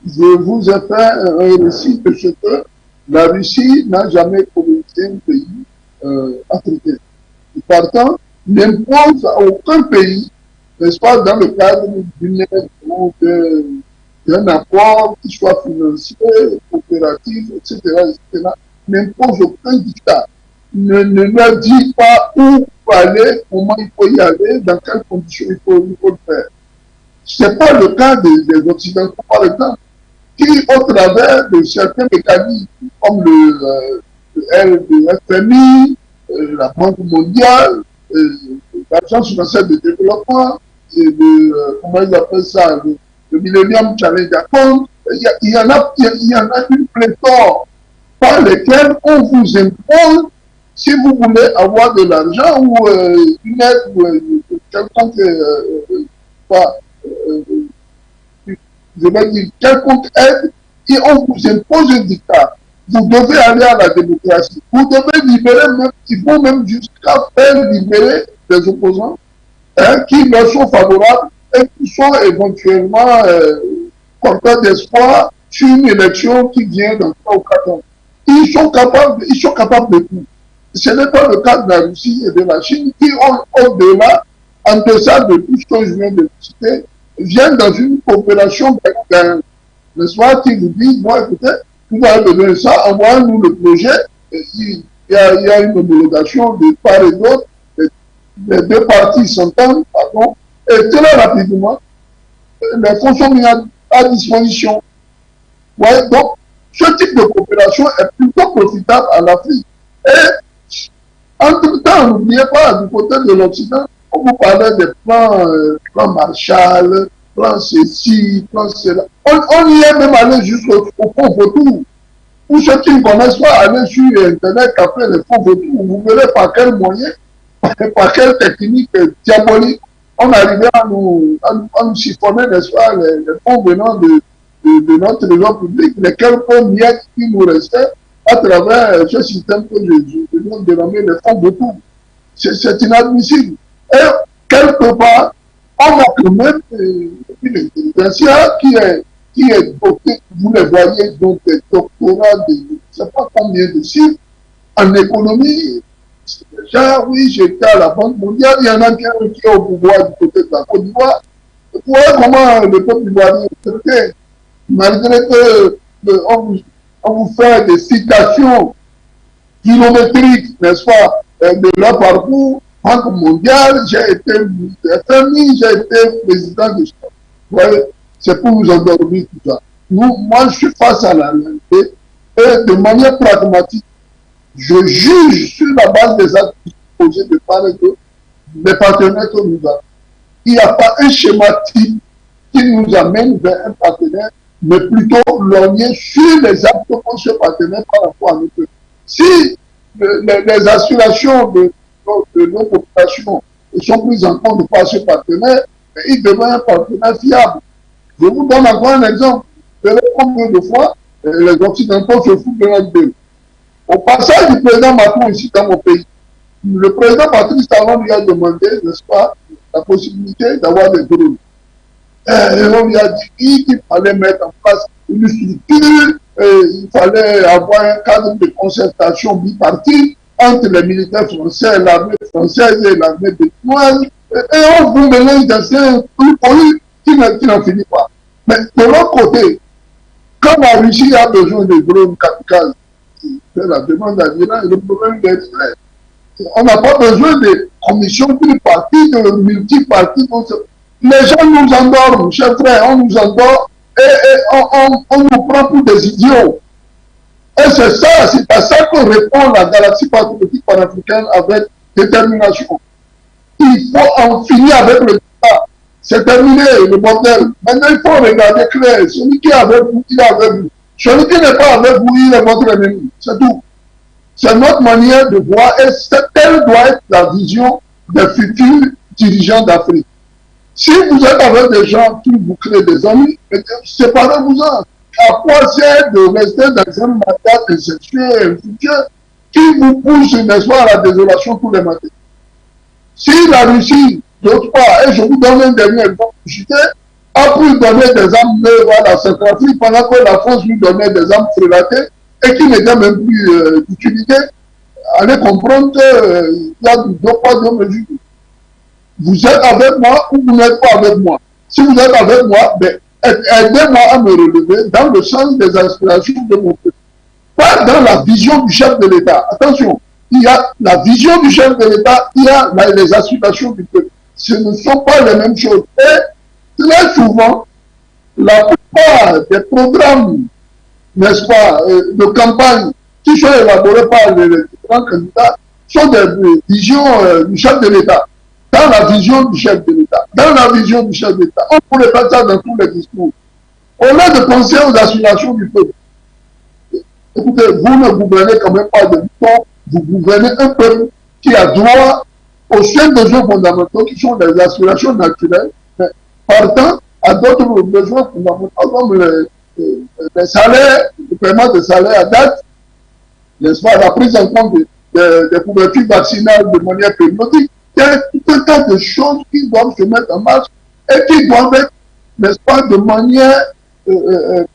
Je vous ai fait un récit de ce que la Russie n'a jamais colonisé un pays africain. Et partant, n'impose à aucun pays, n'est-ce pas, dans le cadre d'une aide ou d'un apport qui soit financier, coopératif, etc., n'impose aucun dictat. Ne leur dit pas où il faut aller, comment il faut y aller, dans quelles conditions il faut le faire. Ce n'est pas le cas des Occidentaux, par exemple, qui, au travers de certains mécanismes, comme le FMI, la Banque mondiale, l'Agence financière de développement, et comment ils appellent ça, le Millennium Challenge Account, il y en a une pléthore par lesquelles on vous impose, si vous voulez avoir de l'argent ou une aide ou quelconque je vais dire, quelconque aide, et on vous impose un dictat. Vous devez aller à la démocratie. Vous devez libérer, même, il faut même jusqu'à faire libérer des opposants qui leur sont favorables et qui sont éventuellement porteurs d'espoir sur une élection qui vient dans 3 ou 4 ans. Ils sont capables de tout. Ce n'est pas le cas de la Russie et de la Chine qui ont au-delà, en deçà de tout ce que je viens de citer, viennent dans une coopération n'est-ce pas, qui vous dit, moi, écoutez, vous avez besoin de ça, envoyez-nous le projet, il y a une homologation de part et d'autre, les deux parties s'entendent, pardon, et très rapidement, les fonds sont mis à disposition. Ouais, donc, ce type de coopération est plutôt profitable à l'Afrique. Et, entre-temps, n'oubliez pas, du côté de l'Occident, on vous parlait des plans Marshall, plan ceci, plan cela. On y est même allé jusqu'au fonds vautour. Pour ceux qui ne connaissent pas, allez sur Internet, après les fonds vautour, vous verrez par quel moyen, par quelle technique diabolique, on arrivait à nous chiffonner, n'est-ce pas, les fonds venant de notre trésor public, les quelques miettes qui nous restaient à travers ce système que je viens de nommer les fonds vautour. C'est inadmissible. Et quelque part, On a quand même une intelligentsia qui est dotée, vous le voyez, donc des doctorats de je ne sais pas combien de chiffres en économie. Déjà, oui, j'étais à la Banque mondiale, il y en a qui est au pouvoir du côté de la Côte d'Ivoire. Vous voyez comment le peuple ivoirien est traité, malgré que on vous fait des citations kilométriques, n'est-ce pas, de leur parcours. Banque mondiale, j'ai été FMI, j'ai été président de l'État. Vous voyez, c'est pour vous endormir tout ça. Moi, je suis face à la réalité et de manière pragmatique, je juge sur la base des actes posés de part et d'autre des partenaires que nous avons. Il n'y a pas un schéma type qui nous amène vers un partenaire, mais plutôt lorgner sur les actes de ce partenaire par rapport à notre. Si les aspirations de nos populations sont prises en compte par ce partenaire, il devient un partenaire fiable. Je vous donne encore un exemple. Vous savez combien de fois les Occidentaux se foutent de notre gueule. Au passage du président Macron ici dans mon pays, le président Patrice Talon lui a demandé, n'est-ce pas, la possibilité d'avoir des drones. Et on lui a dit qu'il fallait mettre en place une structure, il fallait avoir un cadre de concertation bipartite entre les militaires français, l'armée française et l'armée béninoise. Et on vous mélange dans un truc qui n'en finit pas. Mais de l'autre côté, quand la Russie a besoin de drones kamikazes, c'est la demande à l'Iran et le problème des Israël. On n'a pas besoin de commissions tripartites, de multipartites. Les gens nous endorment, chers frères, on nous endort et on nous prend pour des idiots. Et c'est à ça que répond la galaxie patriotique panafricaine avec détermination. Il faut en finir avec le débat. C'est terminé, le bordel. Maintenant, il faut regarder clair. Celui qui est avec vous, il est avec vous. Celui qui n'est pas avec vous, il est votre ennemi. C'est tout. C'est notre manière de voir et telle doit être la vision des futurs dirigeants d'Afrique. Si vous êtes avec des gens qui vous créent des amis, séparez-vous-en. À quoi sert de rester dans un mandat incestueux qui vous pousse, n'est-ce pas, à la désolation tous les matins? Si la Russie, d'autre part, et je vous donne un dernier exemple, a pu donner des armes neuves à la Centrafrique pendant que la France lui donnait des armes frélatées et qui n'étaient même plus d'utilité, allez comprendre qu'il y a deux poids, deux mesures. Vous êtes avec moi ou vous n'êtes pas avec moi. Si vous êtes avec moi, ben, aidez-moi à me relever dans le sens des aspirations de mon peuple. Pas dans la vision du chef de l'État. Attention, il y a la vision du chef de l'État, il y a les aspirations du peuple. Ce ne sont pas les mêmes choses. Et très souvent, la plupart des programmes, n'est-ce pas, de campagne qui sont élaborés par les différents candidats sont des visions du chef de l'État. Dans la vision du chef de l'État. Dans la vision du chef de l'État. On pourrait faire ça dans tous les discours. Au lieu de penser aux aspirations du peuple. Écoutez, vous ne gouvernez quand même pas de temps, vous gouvernez un peuple qui a droit aux seuls besoins fondamentaux qui sont des aspirations naturelles, mais partant à d'autres besoins fondamentaux comme les salaires, le paiement des salaires à date, n'est-ce pas, la prise en compte des couvertures vaccinales de manière périodique. Il y a tout un tas de choses qui doivent se mettre en marche et qui doivent être, n'est-ce pas, de manière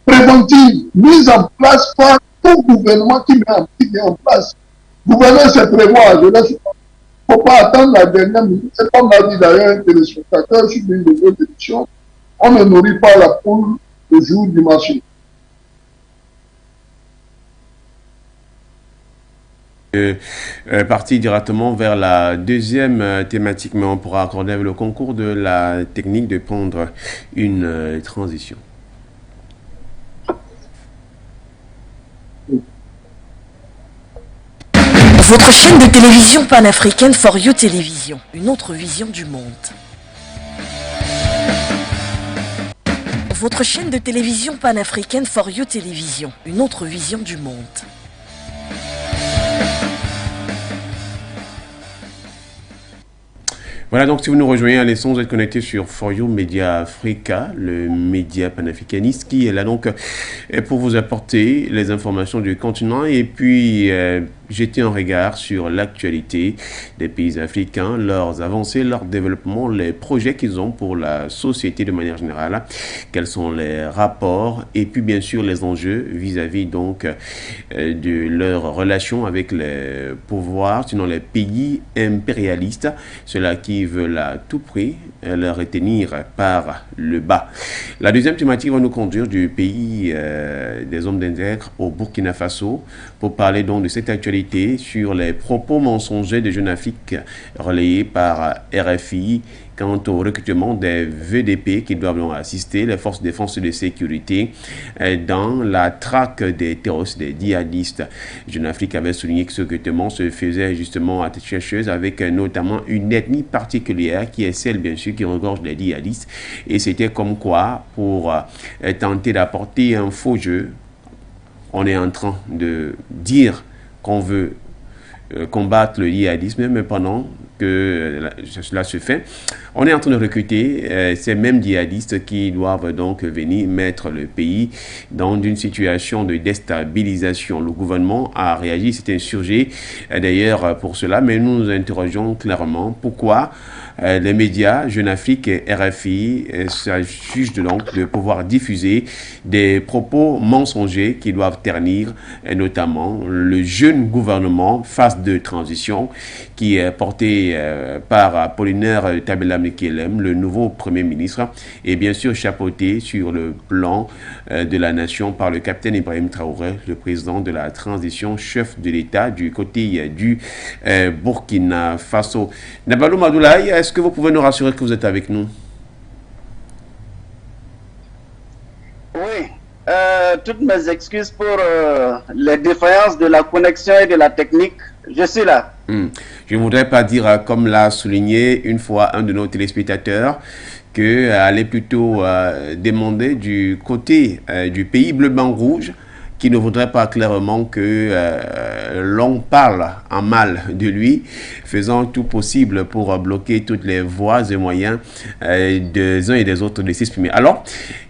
préventive, mise en place par tout gouvernement qui met en place. Gouverner, c'est prévoir. Il ne faut pas attendre la dernière minute. C'est comme l'a dit d'ailleurs un téléspectateur sur une de vos émissions. On ne nourrit pas la poule le jour du marché. Partir directement vers la deuxième thématique, mais on pourra accorder avec le concours de la technique de prendre une transition. Votre chaîne de télévision panafricaine For You Télévision, une autre vision du monde. Votre chaîne de télévision panafricaine For You Télévision, une autre vision du monde. Voilà, donc si vous nous rejoignez à l'instant, vous êtes connecté sur For You Media Africa, le média panafricaniste qui est là donc pour vous apporter les informations du continent et puis jeter un regard sur l'actualité des pays africains, leurs avancées, leur développement, les projets qu'ils ont pour la société de manière générale, quels sont les rapports et puis bien sûr les enjeux vis-à-vis donc de leur relation avec les pouvoirs, sinon les pays impérialistes, ceux-là qui veulent à tout prix le retenir par le bas. La deuxième thématique va nous conduire du pays des hommes d'intègre au Burkina Faso pour parler donc de cette actualité sur les propos mensongers de Jeune Afrique relayés par RFI quant au recrutement des VDP qui doivent donc assister les forces de défense et de sécurité dans la traque des terroristes, des djihadistes. Jeune Afrique avait souligné que ce recrutement se faisait justement à tête chercheuse avec notamment une ethnie particulière qui est celle bien sûr qui regorge des djihadistes, et c'était comme quoi pour tenter d'apporter un faux jeu, on est en train de dire qu'on veut combattre le djihadisme, mais pendant que cela se fait, on est en train de recruter ces mêmes djihadistes qui doivent donc venir mettre le pays dans une situation de déstabilisation. Le gouvernement a réagi, s'est insurgé d'ailleurs pour cela, mais nous nous interrogeons clairement pourquoi les médias, Jeune Afrique et RFI, s'ajugent donc de pouvoir diffuser des propos mensongers qui doivent ternir notamment le jeune gouvernement phase de transition qui est porté par Apollinaire Tabela Mekelem, le nouveau Premier ministre, et bien sûr chapeauté sur le plan de la nation par le capitaine Ibrahim Traoré, le président de la transition, chef de l'État du côté du Burkina Faso. Nabalou Madoulaye, est-ce que vous pouvez nous rassurer que vous êtes avec nous? Oui, toutes mes excuses pour les défaillances de la connexion et de la technique. Je suis là. Je ne voudrais pas dire, comme l'a souligné une fois un de nos téléspectateurs, qu'elle est plutôt demander du côté du pays bleu-blanc-rouge, qui ne voudrait pas clairement que l'on parle en mal de lui, faisant tout possible pour bloquer toutes les voies et moyens des uns et des autres de s'exprimer. Alors,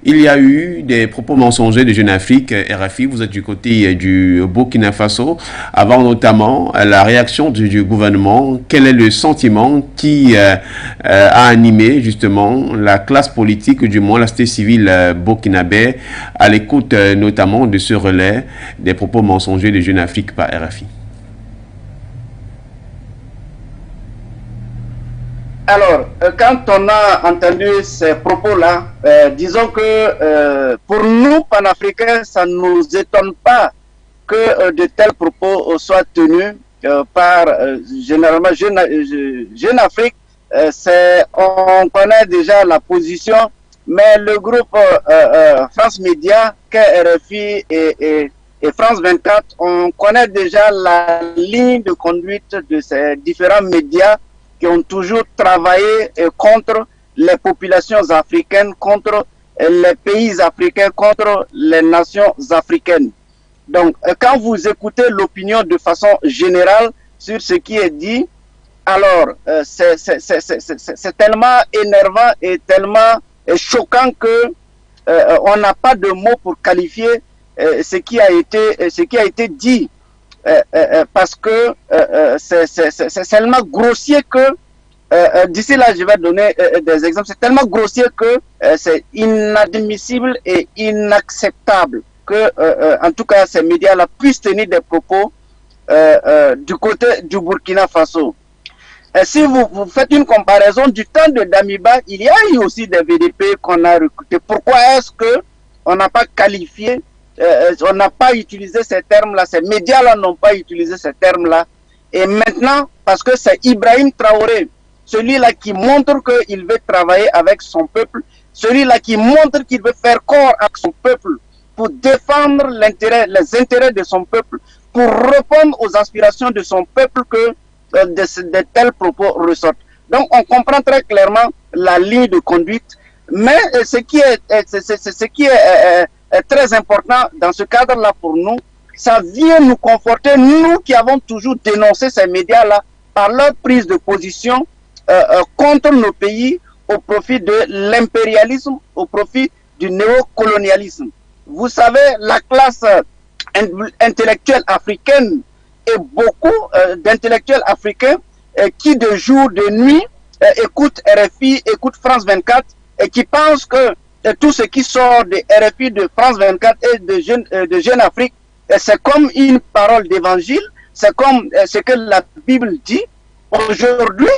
il y a eu des propos mensongers de Jeune Afrique, RFI, vous êtes du côté du Burkina Faso, avant notamment la réaction du gouvernement. Quel est le sentiment qui a animé justement la classe politique, ou du moins la société civile burkinabé, à l'écoute notamment de ce relais des propos mensongers de Jeune Afrique par RFI? Alors, quand on a entendu ces propos-là, disons que pour nous, panafricains, ça ne nous étonne pas que de tels propos soient tenus par généralement Jeune Afrique. On connaît déjà la position, mais le groupe France Média, RFI et France 24, on connaît déjà la ligne de conduite de ces différents médias qui ont toujours travaillé contre les populations africaines, contre les pays africains, contre les nations africaines. Donc, quand vous écoutez l'opinion de façon générale sur ce qui est dit, alors c'est tellement énervant et tellement choquant que on n'a pas de mots pour qualifier ce qui a été dit. Parce que c'est tellement grossier que d'ici là je vais donner des exemples. C'est tellement grossier que c'est inadmissible et inacceptable que en tout cas ces médias là puissent tenir des propos du côté du Burkina Faso. Si vous faites une comparaison du temps de Damiba, il y a eu aussi des VDP qu'on a recrutés. Pourquoi est-ce que on n'a pas qualifié, on n'a pas utilisé ces termes-là, ces médias-là n'ont pas utilisé ces termes-là? Et maintenant, parce que c'est Ibrahim Traoré, celui-là qui montre qu'il veut travailler avec son peuple, celui-là qui montre qu'il veut faire corps avec son peuple pour défendre les intérêts de son peuple, pour répondre aux aspirations de son peuple, que de tels propos ressortent. Donc on comprend très clairement la ligne de conduite, mais ce qui est très important dans ce cadre-là pour nous, ça vient nous conforter, nous qui avons toujours dénoncé ces médias-là par leur prise de position contre nos pays au profit de l'impérialisme, au profit du néocolonialisme. Vous savez, la classe intellectuelle africaine et beaucoup d'intellectuels africains qui de jour, de nuit, écoutent RFI, écoutent France 24 et qui pensent que tout ce qui sort de RFI, de France 24 et de Jeune Afrique, c'est comme une parole d'évangile, c'est comme ce que la Bible dit. Aujourd'hui,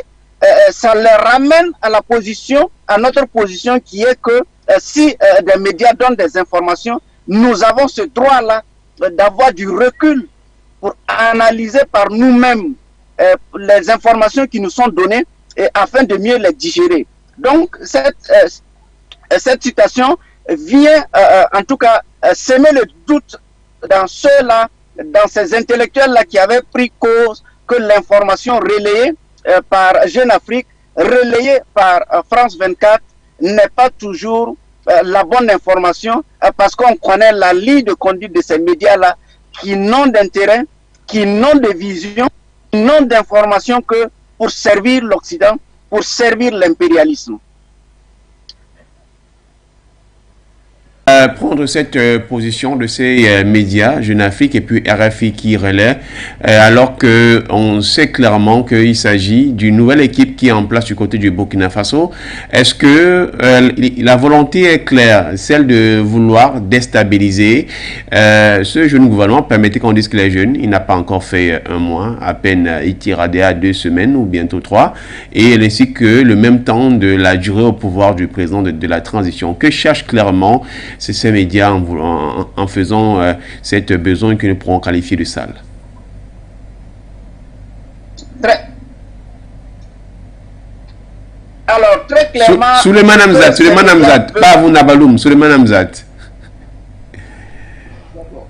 ça les ramène à la position, à notre position qui est que si des médias donnent des informations, nous avons ce droit-là d'avoir du recul pour analyser par nous-mêmes les informations qui nous sont données et afin de mieux les digérer. Donc, cette citation vient en tout cas semer le doute dans ceux-là, dans ces intellectuels-là qui avaient pris cause que l'information relayée par Jeune Afrique, relayée par France 24, n'est pas toujours la bonne information parce qu'on connaît la ligne de conduite de ces médias-là qui n'ont d'intérêt, qui n'ont de vision, qui n'ont d'information que pour servir l'Occident, pour servir l'impérialisme. Prendre cette position de ces médias, Jeune Afrique et puis RFI qui relaient, alors qu'on sait clairement qu'il s'agit d'une nouvelle équipe qui est en place du côté du Burkina Faso. Est-ce que la volonté est claire, celle de vouloir déstabiliser ce jeune gouvernement? Permettez qu'on dise que les jeunes, il n'a pas encore fait un mois, à peine il tire à 2 semaines ou bientôt 3, et ainsi que le même temps de la durée au pouvoir du président de la transition. Que cherche clairement ces médias en faisant cette besogne que nous pourrons qualifier de sale? Alors, très clairement... Souleymane Hamzat, pas vous Nabaloum, Souleymane Hamzat. D'accord.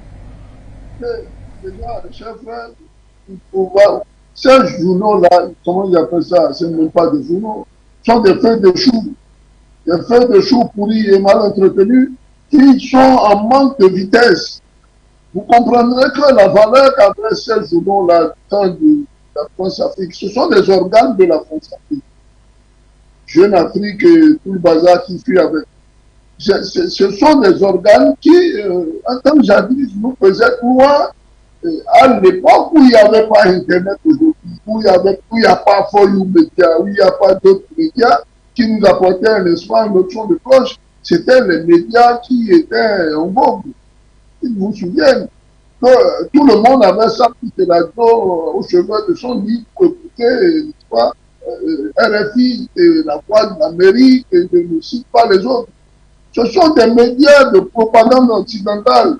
Déjà, chers frères, il faut voir, ces journaux-là, comment ils appellent ça? Ce ne sont pas des journaux, ce sont des feuilles de choux. Des feuilles de choux pourries et mal entretenues qui sont en manque de vitesse. Vous comprendrez que la valeur qu'avait ces journaux-là de la France-Afrique, ce sont des organes de la France-Afrique. Jeune Afrique et tout le bazar qui fuit avec. Ce sont des organes qui, en tant que jadis, nous faisaient croire à l'époque où il n'y avait pas Internet aujourd'hui, où il n'y a pas Foyou Média, où il n'y a pas d'autres médias qui nous apportaient, n'est-ce pas, une notion de cloche. C'était les médias qui étaient en vogue. Ils vous souviennent que tout le monde avait sa petite radio au chevet de son lit pour écouter, n'est-ce pas, RFI, et la Voix de l'Amérique, et je ne cite pas les autres. Ce sont des médias de propagande occidentale.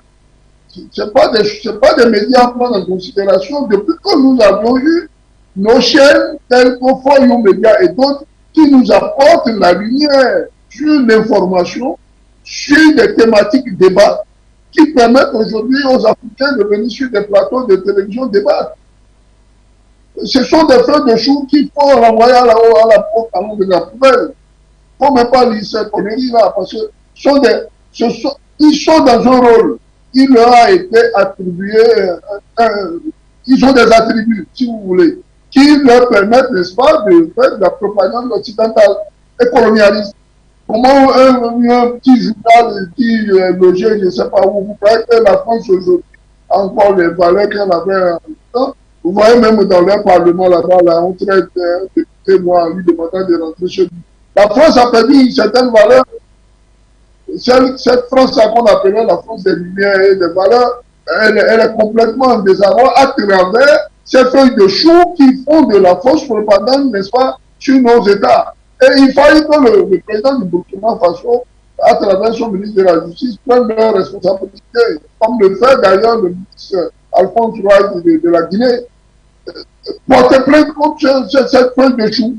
Ce ne sont pas des médias à prendre en considération depuis que nous avons eu nos chaînes telles que Foyou Média et d'autres qui nous apportent la lumière sur l'information, sur des thématiques débat qui permettent aujourd'hui aux Africains de venir sur des plateaux de télévision débattre. Ce sont des feuilles de choux qu'il faut renvoyer à la porte de la poubelle. Il ne faut même pas lire ces conneries-là parce que ils sont dans un rôle. Il leur a été attribué, ils ont des attributs, si vous voulez, qui leur permettent, n'est-ce pas, de faire de la propagande occidentale et colonialiste. Comment un petit journal qui est logé, je ne sais pas où, vous croyez que la France aujourd'hui a encore les valeurs qu'elle avait en temps. Vous voyez même dans leur parlement là-bas, là, on traite un député, moi, lui demandant de rentrer chez lui. La France a perdu une certaine valeur. Cette France-là qu'on appelait la France des Lumières et des valeurs, elle est complètement en désarroi à travers ces feuilles de choux qui font de la fausse propagande, n'est-ce pas, sur nos États. Et il fallait que le président du Burkina Faso, à travers son ministre de la Justice, prenne leurs responsabilités, comme le fait d'ailleurs le ministre Alphonse Roy de la Guinée, porter plainte contre cette feuille de chou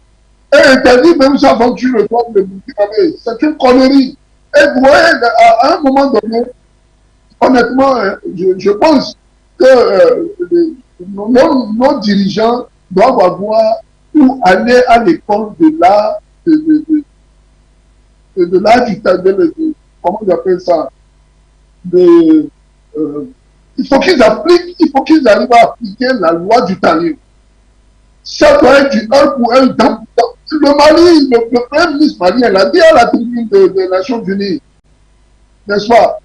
et interdit même sa venture le temps de Burkina. C'est une connerie. Et vous voyez, à un moment donné, honnêtement, je pense que nos dirigeants doivent avoir ou aller à l'école de l'art, de l'art comment on appelle ça, il faut qu'ils appliquent, il faut qu'ils arrivent à appliquer la loi du talion. Ça doit être du 1 pour 1 dans le Mali, le premier ministre malien l'a dit à la tribune des Nations Unies, n'est-ce pas?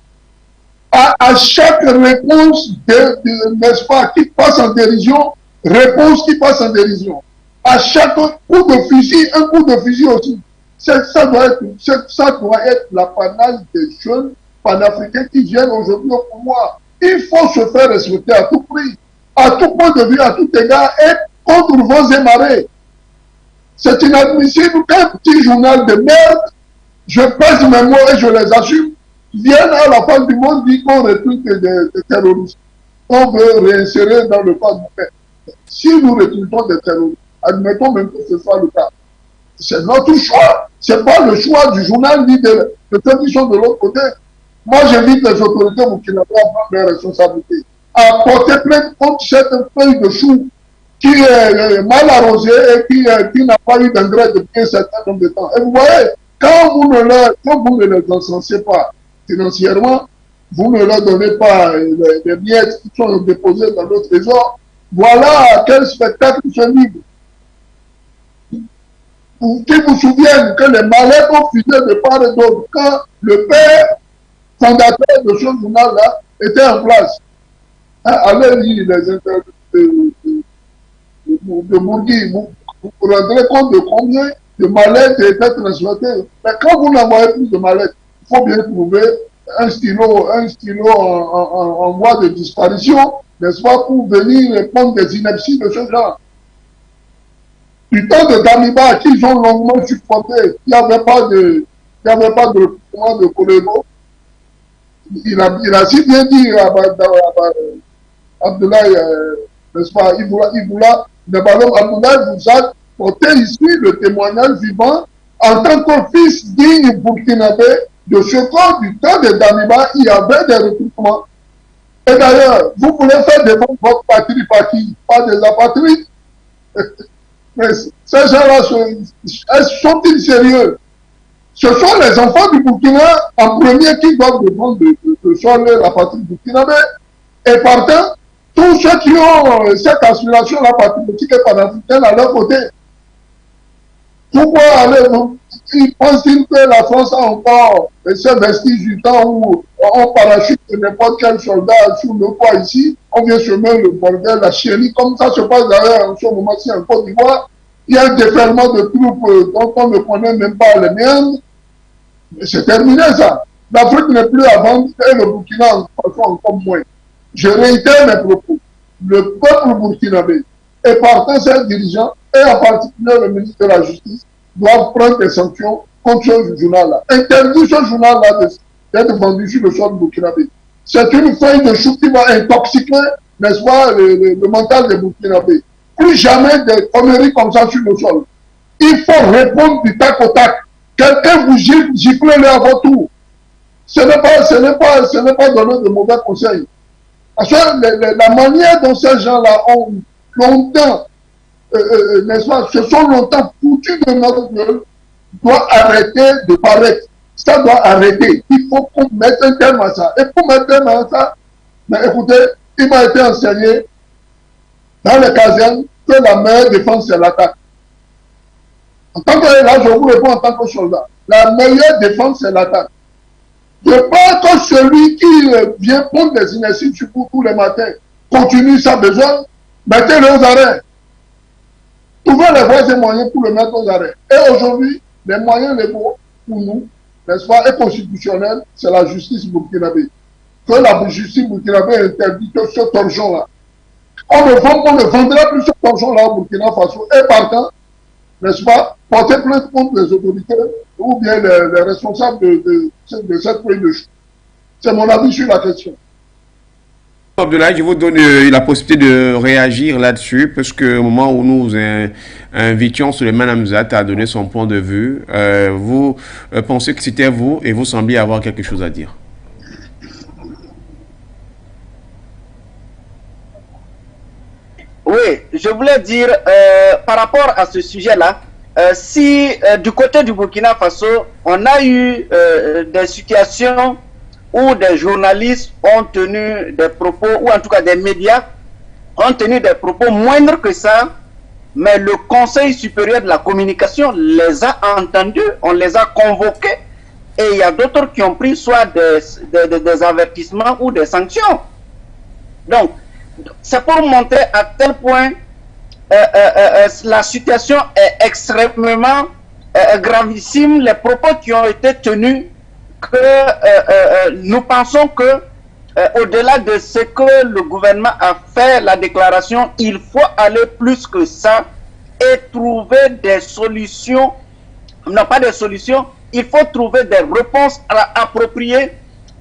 À chaque réponse, n'est-ce pas, qui passe en dérision, réponse qui passe en dérision. À chaque coup de fusil, un coup de fusil aussi. Ça doit être l'apanage des jeunes panafricains qui viennent aujourd'hui au pouvoir. Il faut se faire respecter à tout prix, à tout point de vue, à tout égard, et contre vents et marées. C'est inadmissible qu'un petit journal de merde, je pèse mes mots et je les assume, viennent à la fin du monde dire qu'on recrute des terroristes. On veut réinsérer dans le cadre du fait. Si nous recrutons des terroristes, admettons même que ce soit le cas, c'est notre choix. Ce n'est pas le choix du journal ni de ceux qui sont de l'autre côté. Moi, j'invite les autorités burkinabées à prendre leurs responsabilités, à porter plainte contre cette feuille de chou qui est mal arrosée et qui n'a pas eu d'engrais depuis un certain nombre de temps. Et vous voyez, quand vous ne les encensez pas financièrement, vous ne leur donnez pas les miettes qui sont déposées dans le trésor, voilà quel spectacle se livre. Qui vous souviennent que les mallettes ont fusé de part et d'autre quand le père fondateur de ce journal-là était en place. Hein, allez lire les interviews de Bourgui, vous vous rendrez compte de combien de mallettes étaient transportées. Mais quand vous n'envoyez plus de mallettes, il faut bien trouver un stylo en voie de disparition, n'est-ce pas, pour venir répondre des inepties de ce genre. Du temps de Damiba, qu'ils ont longuement supporté, il n'y avait pas de recrutement de Kolego. Il a si bien dit à Abdoulaye, n'est-ce pas, Iboula, Abdoulaye vous a porté ici le témoignage vivant en tant que fils digne burkinabé de ce corps du temps de Damiba, il y avait des recrutements. Et d'ailleurs, vous voulez faire défendre votre patrie par qui? Pas des apatrides. Mais ces gens-là sont-ils sérieux? Ce sont les enfants du Burkina en premier qui doivent défendre de sol la patrie burkinabé. Et partant, tous ceux qui ont cette aspiration-là patriotique et panafricaine à leur côté. Pourquoi ils pensent-ils que la France a encore ce vestige du temps où on parachute n'importe quel soldat sous le poids ici, on vient semer le bordel, la chérie, comme ça se passe d'ailleurs en ce moment-ci en Côte d'Ivoire. Il y a un déferlement de troupes dont on ne connaît même pas les méandres. C'est terminé ça. L'Afrique n'est plus à vendre et le Burkina encore moins. Je réitère mes propos. Le peuple burkinabé et partant ses dirigeants, et en particulier le ministre de la Justice, doivent prendre des sanctions contre ce journal-là. Interdire ce journal-là d'être vendu sur le sol burkinabé. C'est une feuille de chou qui va intoxiquer, n'est-ce pas, le mental des burkinabés. Plus jamais des conneries comme ça sur le sol. Il faut répondre du tac au tac. Quelqu'un vous gifle-le à votre tour. Ce n'est pas donner de mauvais conseils. Parce que la manière dont ces gens-là ont longtemps, n'est-ce pas, se sont longtemps foutus de notre gueule, doit arrêter de paraître. Ça doit arrêter. Il faut qu'on mette un terme à ça. Et pour mettre un terme à ça, mais écoutez, il m'a été enseigné dans les casernes que la meilleure défense, c'est l'attaque. En tant que, là, je vous réponds en tant que soldat. La meilleure défense, c'est l'attaque. De pas que celui qui vient prendre des inerties sur vous tous les matins continue sa besogne, mettez-le aux arrêts. Trouvez les voies et moyens pour le mettre aux arrêts. Et aujourd'hui, les moyens légaux pour nous, n'est-ce pas, et constitutionnels, c'est la justice burkinabé. Que la justice burkinabé interdit que ce torchon-là. On ne vendra plus ce torchon-là au Burkina Faso. Et partant, n'est-ce pas, porter plainte contre les autorités ou bien les responsables de cette feuille de chou. C'est mon avis sur la question. Abdoulaye, je vous donne la possibilité de réagir là-dessus, parce qu'au moment où nous invitions Souleymane Hamzat à donner son point de vue, vous pensez que c'était vous et vous sembliez avoir quelque chose à dire. Oui, je voulais dire, par rapport à ce sujet-là, si du côté du Burkina Faso, on a eu des situations où des journalistes ont tenu des propos, ou en tout cas des médias, ont tenu des propos moindres que ça, mais le Conseil supérieur de la communication les a entendus, on les a convoqués, et il y a d'autres qui ont pris soit des avertissements ou des sanctions. Donc, c'est pour montrer à quel point la situation est extrêmement gravissime. Les propos qui ont été tenus, que nous pensons que au-delà de ce que le gouvernement a fait, la déclaration, il faut aller plus que ça et trouver des solutions, non pas des solutions, il faut trouver des réponses appropriées.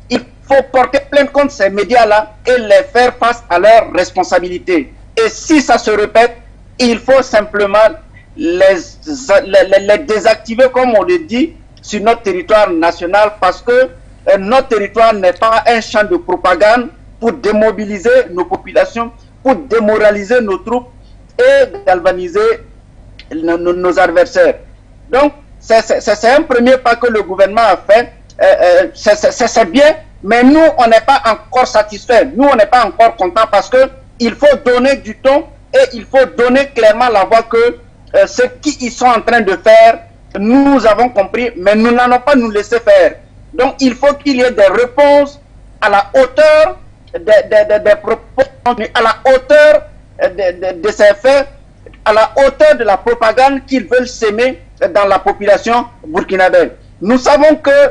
Il faut porter plainte contre ces médias-là et les faire face à leurs responsabilités. Et si ça se répète, il faut simplement les désactiver, comme on le dit, sur notre territoire national, parce que notre territoire n'est pas un champ de propagande pour démobiliser nos populations, pour démoraliser nos troupes et galvaniser nos adversaires. Donc, c'est un premier pas que le gouvernement a fait. C'est bien, mais nous, on n'est pas encore satisfaits. Nous, on n'est pas encore contents parce qu'il faut donner du ton et il faut donner clairement la voix que ce qu'ils sont en train de faire, nous avons compris, mais nous n'allons pas nous laisser faire. Donc, il faut qu'il y ait des réponses à la hauteur des propos, à la hauteur de ces faits, à la hauteur de la propagande qu'ils veulent s'aimer dans la population burkinabé. Nous savons que,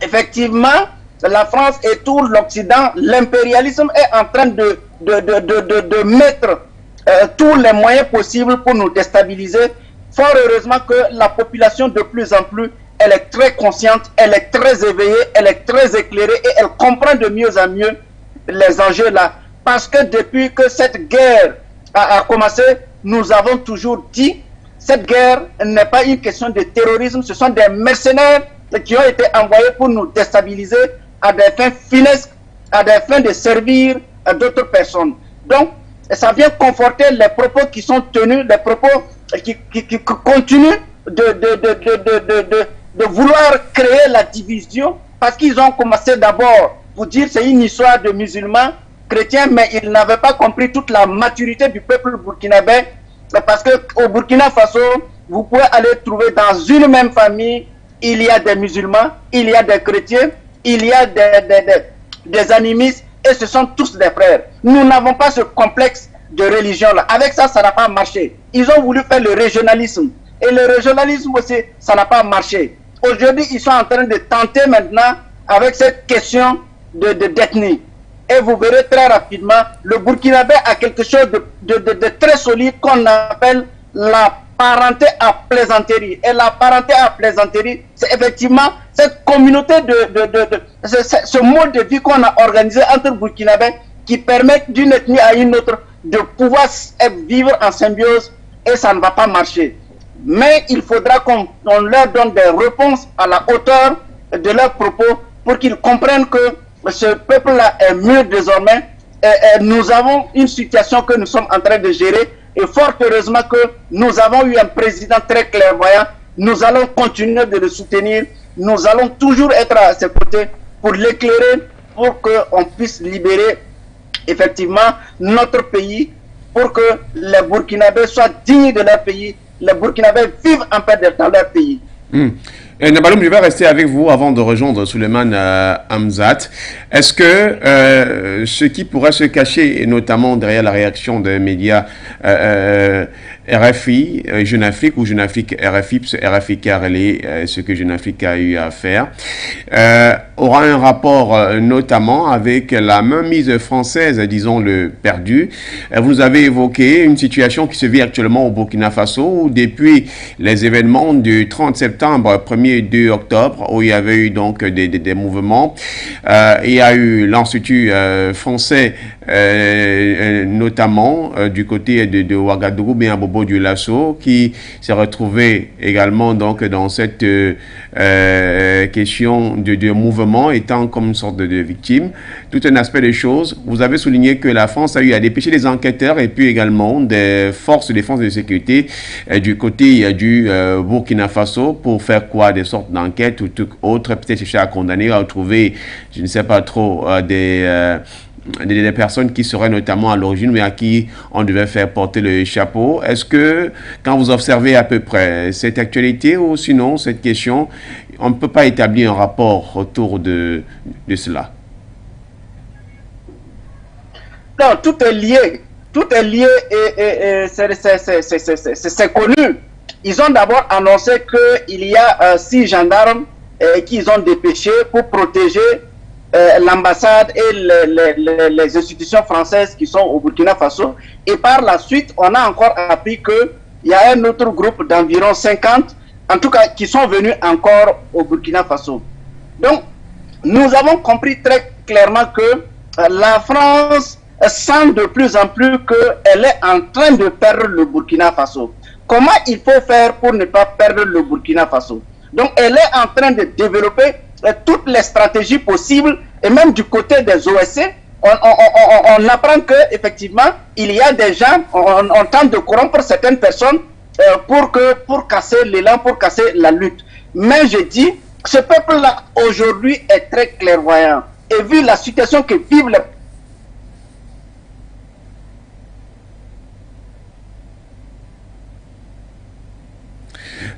effectivement, la France et tout l'Occident, l'impérialisme est en train de mettre tous les moyens possibles pour nous déstabiliser. Fort heureusement que la population de plus en plus, elle est très consciente, elle est très éveillée, elle est très éclairée et elle comprend de mieux en mieux les enjeux là. Parce que depuis que cette guerre a commencé, nous avons toujours dit, cette guerre n'est pas une question de terrorisme, ce sont des mercenaires qui ont été envoyés pour nous déstabiliser à des fins finesques, à des fins de servir à d'autres personnes. Donc, ça vient conforter les propos qui sont tenus, les propos qui continuent de vouloir créer la division, parce qu'ils ont commencé d'abord pour dire c'est une histoire de musulmans, chrétiens, mais ils n'avaient pas compris toute la maturité du peuple burkinabé, parce qu'au Burkina Faso, vous pouvez aller trouver dans une même famille, il y a des musulmans, il y a des chrétiens, il y a des animistes, et ce sont tous des frères. Nous n'avons pas ce complexe de religion-là. Avec ça, ça n'a pas marché. Ils ont voulu faire le régionalisme. Et le régionalisme aussi, ça n'a pas marché. Aujourd'hui, ils sont en train de tenter maintenant avec cette question d'ethnie. Et vous verrez très rapidement, le Burkinabé a quelque chose de très solide qu'on appelle la parenté à plaisanterie. Et la parenté à plaisanterie, c'est effectivement cette communauté ce mode de vie qu'on a organisé entre Burkinabés qui permet d'une ethnie à une autre de pouvoir vivre en symbiose, et ça ne va pas marcher. Mais il faudra qu'on leur donne des réponses à la hauteur de leurs propos pour qu'ils comprennent que ce peuple-là est mûr désormais. Et nous avons une situation que nous sommes en train de gérer. Et fort heureusement que nous avons eu un président très clairvoyant. Nous allons continuer de le soutenir. Nous allons toujours être à ses côtés pour l'éclairer, pour qu'on puisse libérer effectivement notre pays, pour que les Burkinabés soient dignes de leur pays, les Burkinabés vivent en paix dans leur pays. Nabaloum, je vais rester avec vous avant de rejoindre Souleymane Hamzat. Est-ce que ce qui pourrait se cacher, et notamment derrière la réaction des médias RFI, Jeune Afrique ou Jeune Afrique RFI, RFI qui a relayé ce que Jeune Afrique a eu à faire, aura un rapport notamment avec la mainmise française, disons-le, perdue. Vous avez évoqué une situation qui se vit actuellement au Burkina Faso, où depuis les événements du 30 septembre, 1er et 2 octobre, où il y avait eu donc des mouvements, il y a eu l'Institut français, notamment du côté de Ouagadougou, bien Bobo du Lasso, qui s'est retrouvé également donc dans cette question de mouvement, étant comme une sorte de victime. Tout un aspect des choses. Vous avez souligné que la France a eu à dépêcher les enquêteurs et puis également des forces de défense et de sécurité du côté du Burkina Faso pour faire quoi, des sortes d'enquêtes ou tout autre, peut-être chercher à condamner, à trouver, je ne sais pas trop, des des personnes qui seraient notamment à l'origine, mais à qui on devait faire porter le chapeau. Est-ce que, quand vous observez à peu près cette actualité ou sinon cette question, on ne peut pas établir un rapport autour de cela? Non, tout est lié. Tout est lié et c'est connu. Ils ont d'abord annoncé qu'il y a 6 gendarmes qu'ils ont dépêchés pour protéger l'ambassade et les institutions françaises qui sont au Burkina Faso. Et par la suite, on a encore appris qu'il y a un autre groupe d'environ 50, en tout cas, qui sont venus encore au Burkina Faso. Donc, nous avons compris très clairement que la France sent de plus en plus qu'elle est en train de perdre le Burkina Faso. Comment il faut faire pour ne pas perdre le Burkina Faso? Donc, elle est en train de développer toutes les stratégies possibles, et même du côté des OSC, on apprend qu'effectivement, il y a des gens, on tente de corrompre certaines personnes pour casser l'élan, pour casser la lutte. Mais je dis, ce peuple-là, aujourd'hui, est très clairvoyant. Et vu la situation que vivent les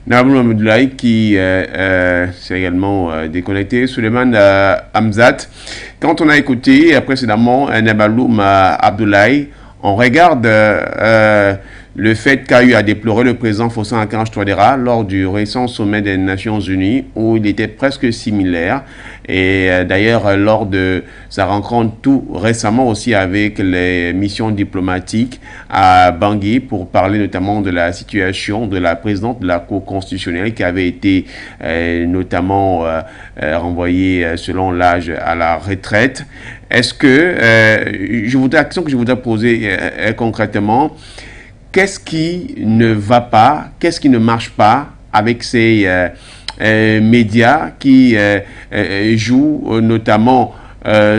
Naboul Abdoulaye qui s'est également déconnecté. Suleiman Hamzat, quand on a écouté précédemment Nabaloum Abdoulaye, on regarde le fait qu'a eu à déplorer le président Faustin Archange Touadéra lors du récent sommet des Nations Unies où il était presque similaire. Et d'ailleurs, lors de sa rencontre tout récemment aussi avec les missions diplomatiques à Bangui pour parler notamment de la situation de la présidente de la Cour constitutionnelle qui avait été notamment renvoyée selon l'âge à la retraite. Est-ce que, la question que je voudrais poser concrètement, qu'est-ce qui ne va pas, qu'est-ce qui ne marche pas avec ces médias qui jouent notamment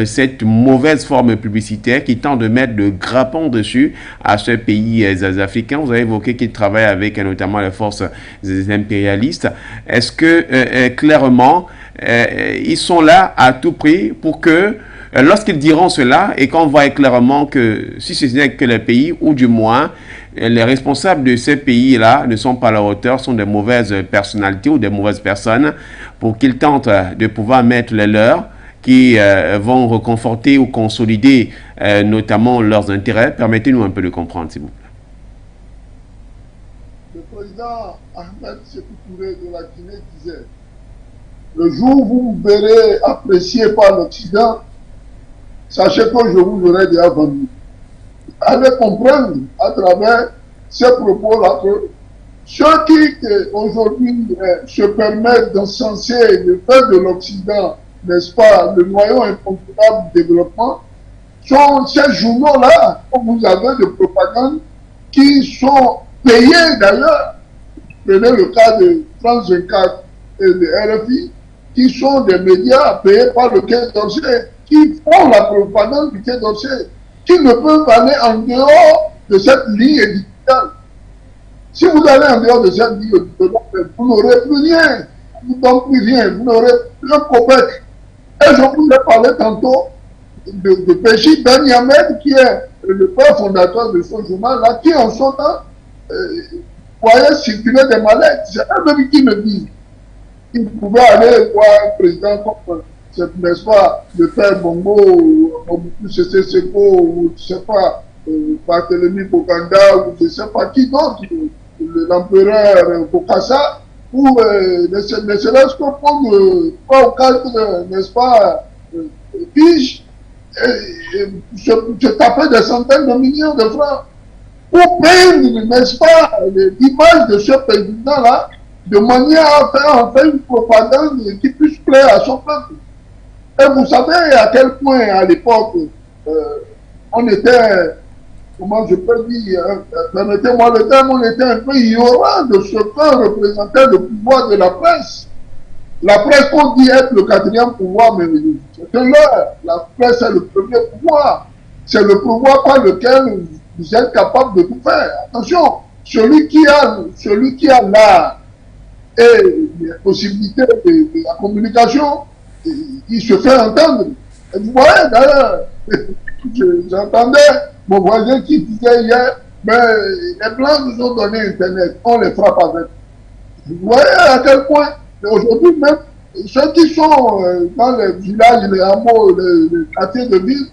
cette mauvaise forme publicitaire qui tente de mettre le grappin dessus à ce pays africain? Vous avez évoqué qu'ils travaillent avec notamment les forces impérialistes. Est-ce que clairement ils sont là à tout prix pour que lorsqu'ils diront cela et qu'on voit clairement que si ce n'est que les pays, ou du moins les responsables de ces pays-là ne sont pas à la hauteur, sont des mauvaises personnalités ou des mauvaises personnes, pour qu'ils tentent de pouvoir mettre les leurs qui vont reconforter ou consolider notamment leurs intérêts? Permettez-nous un peu de comprendre, s'il vous plaît. Le président Ahmed Sékou Touré de la Guinée disait: le jour où vous me verrez apprécié par l'Occident, sachez que je vous aurai déjà vendu. Allez comprendre à travers ces propos-là que ceux qui aujourd'hui se permettent d'encenser le fait de l'Occident, n'est-ce pas, le noyau incontournable du développement, sont ces journaux-là, comme vous avez de propagande, qui sont payés d'ailleurs. Prenez le cas de France 24 et de RFI, qui sont des médias payés par le Quai d'Orsay, qui font la propagande du Quai d'Orsay, qui ne peuvent aller en dehors de cette ligne éditoriale. Si vous allez en dehors de cette ligne éditoriale, vous n'aurez plus rien, vous n'aurez plus rien, vous n'aurez plus un copec. Et je vous ai parlé tantôt de Péchi Ben Yamed, qui est le père fondateur de ce journal-là, qui en son temps voyait circuler des mallettes. C'est eux-mêmes qui me disent qu'il pouvait aller voir un président comme, n'est-ce pas, le père Bongo, ou Cissé Seko, ou je ne sais pas, Barthélemy Bokanda, ou je ne sais pas qui d'autre, l'empereur Bokassa, ou ne serait-ce que pour 3 ou 4, n'est-ce pas, piges, se taper des centaines de millions de francs pour peindre, n'est-ce pas, l'image de ce président-là, de manière à faire en fait une propagande qui puisse plaire à son peuple. Et vous savez à quel point à l'époque on était, comment je peux dire, permettez-moi le terme, on était un peu ignorant de ce que représentait le pouvoir de la presse. La presse, qu'on dit être le 4e pouvoir, mais c'est que la presse est le premier pouvoir. C'est le pouvoir par lequel vous êtes capable de tout faire. Attention, celui qui a l'art et les possibilités de la communication, il se fait entendre. Et vous voyez, d'ailleurs, j'entendais mon voisin qui disait hier, mais les Blancs nous ont donné Internet, on les frappe avec. Vous voyez à quel point, aujourd'hui même, ceux qui sont dans les villages, les hameaux, les quartiers de ville,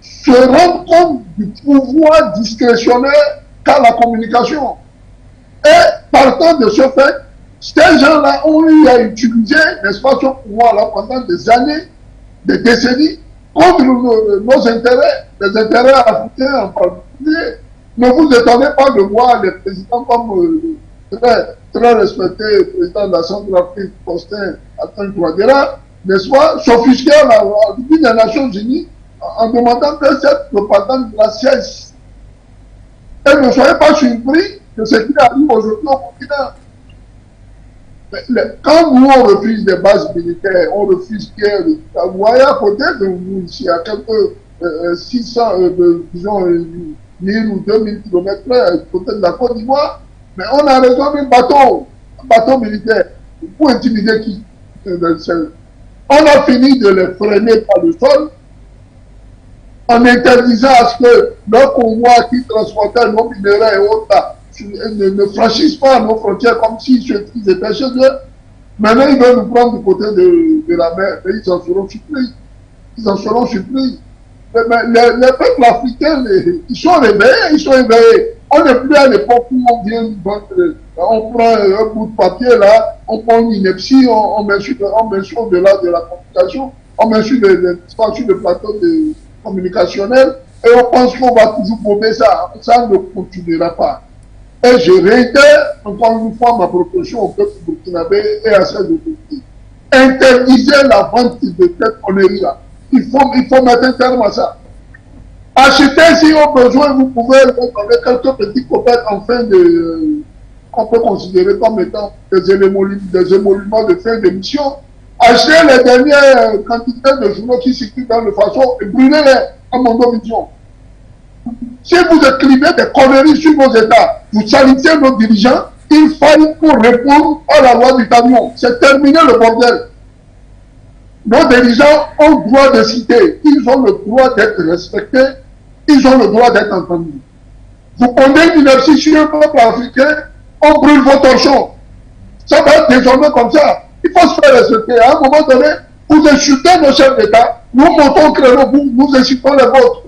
se rendent compte du pouvoir discrétionnaire qu'a la communication. Et partant de ce fait, ces gens-là ont eu à utiliser, n'est-ce pas, ce pouvoir-là pendant des années, des décennies, contre nos intérêts, les intérêts africains en particulier. Ne vous étonnez pas de voir les présidents comme très respecté président de la Centrafrique, Faustin Archange Touadéra, n'est-ce pas, s'offusquer à la Ligue des Nations Unies en demandant que cette propagande la cesse. Et ne soyez pas surpris de ce qui arrive aujourd'hui au continent. Quand nous on refuse des bases militaires, on refuse que vous voyez à côté de vous ici, à quelques 600, disons, 1000 ou 2000 km côté de la Côte d'Ivoire, mais on a raison d'un bateau militaire, pour intimider qui? On a fini de les freiner par le sol, en interdisant à ce que nos convois qui transportaient nos minéraux et autres ne franchissent pas nos frontières comme s'ils étaient chez eux. Maintenant, ils veulent nous prendre du côté de la mer, mais ils en seront surpris. Ils en seront surpris. Mais les peuples africains, ils sont réveillés, On n'est plus à l'époque où on vient, on prend un bout de papier là, on prend une ineptie, on met sur au-delà de la communication, on met sur le plateau de communicationnel et on pense qu'on va toujours bomber ça. Ça ne continuera pas. Et je réitère encore une fois ma proposition au peuple burkinabé et à celle de Turquie. Interdisez la vente de cette connerie-là. Il faut mettre un terme à ça. Achetez si au besoin, vous pouvez donner quelques petits copettes en fin de, qu'on peut considérer comme étant des émoluments de fin d'émission. Achetez les dernières quantités de journaux qui circulent dans le façon et brûlez-les à mon vision. Si vous écrivez des conneries sur vos États, vous salissez nos dirigeants, il faut pour répondre à la loi du camion. C'est terminé le bordel. Nos dirigeants ont le droit de citer, ils ont le droit d'être respectés, ils ont le droit d'être entendus. Vous prenez une inertie sur un peuple africain, on brûle vos torchons. Ça va être désormais comme ça. Il faut se faire respecter. À un moment donné, vous insultez nos chefs d'État, nous montons au créneau, nous insultons les vôtres.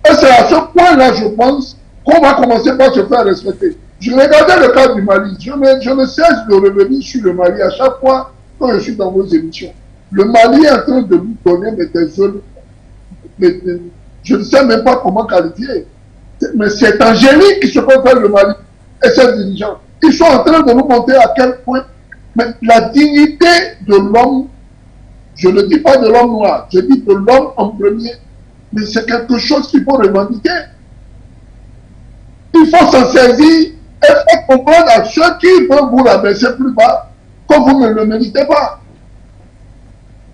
Et c'est à ce point-là, je pense, qu'on va commencer par se faire respecter. Je regardais le cas du Mali. Je ne cesse de revenir sur le Mali à chaque fois que je suis dans vos émissions. Le Mali est en train de nous donner des zones. Je ne sais même pas comment qualifier. Mais c'est angélique qui se peut faire le Mali et ses dirigeants. Ils sont en train de nous montrer à quel point mais la dignité de l'homme, je ne dis pas de l'homme noir, je dis de l'homme en premier, mais c'est quelque chose qu'il faut revendiquer. Il faut s'en saisir et faire comprendre à ceux qui veulent vous rabaisser plus bas que vous ne le méritez pas.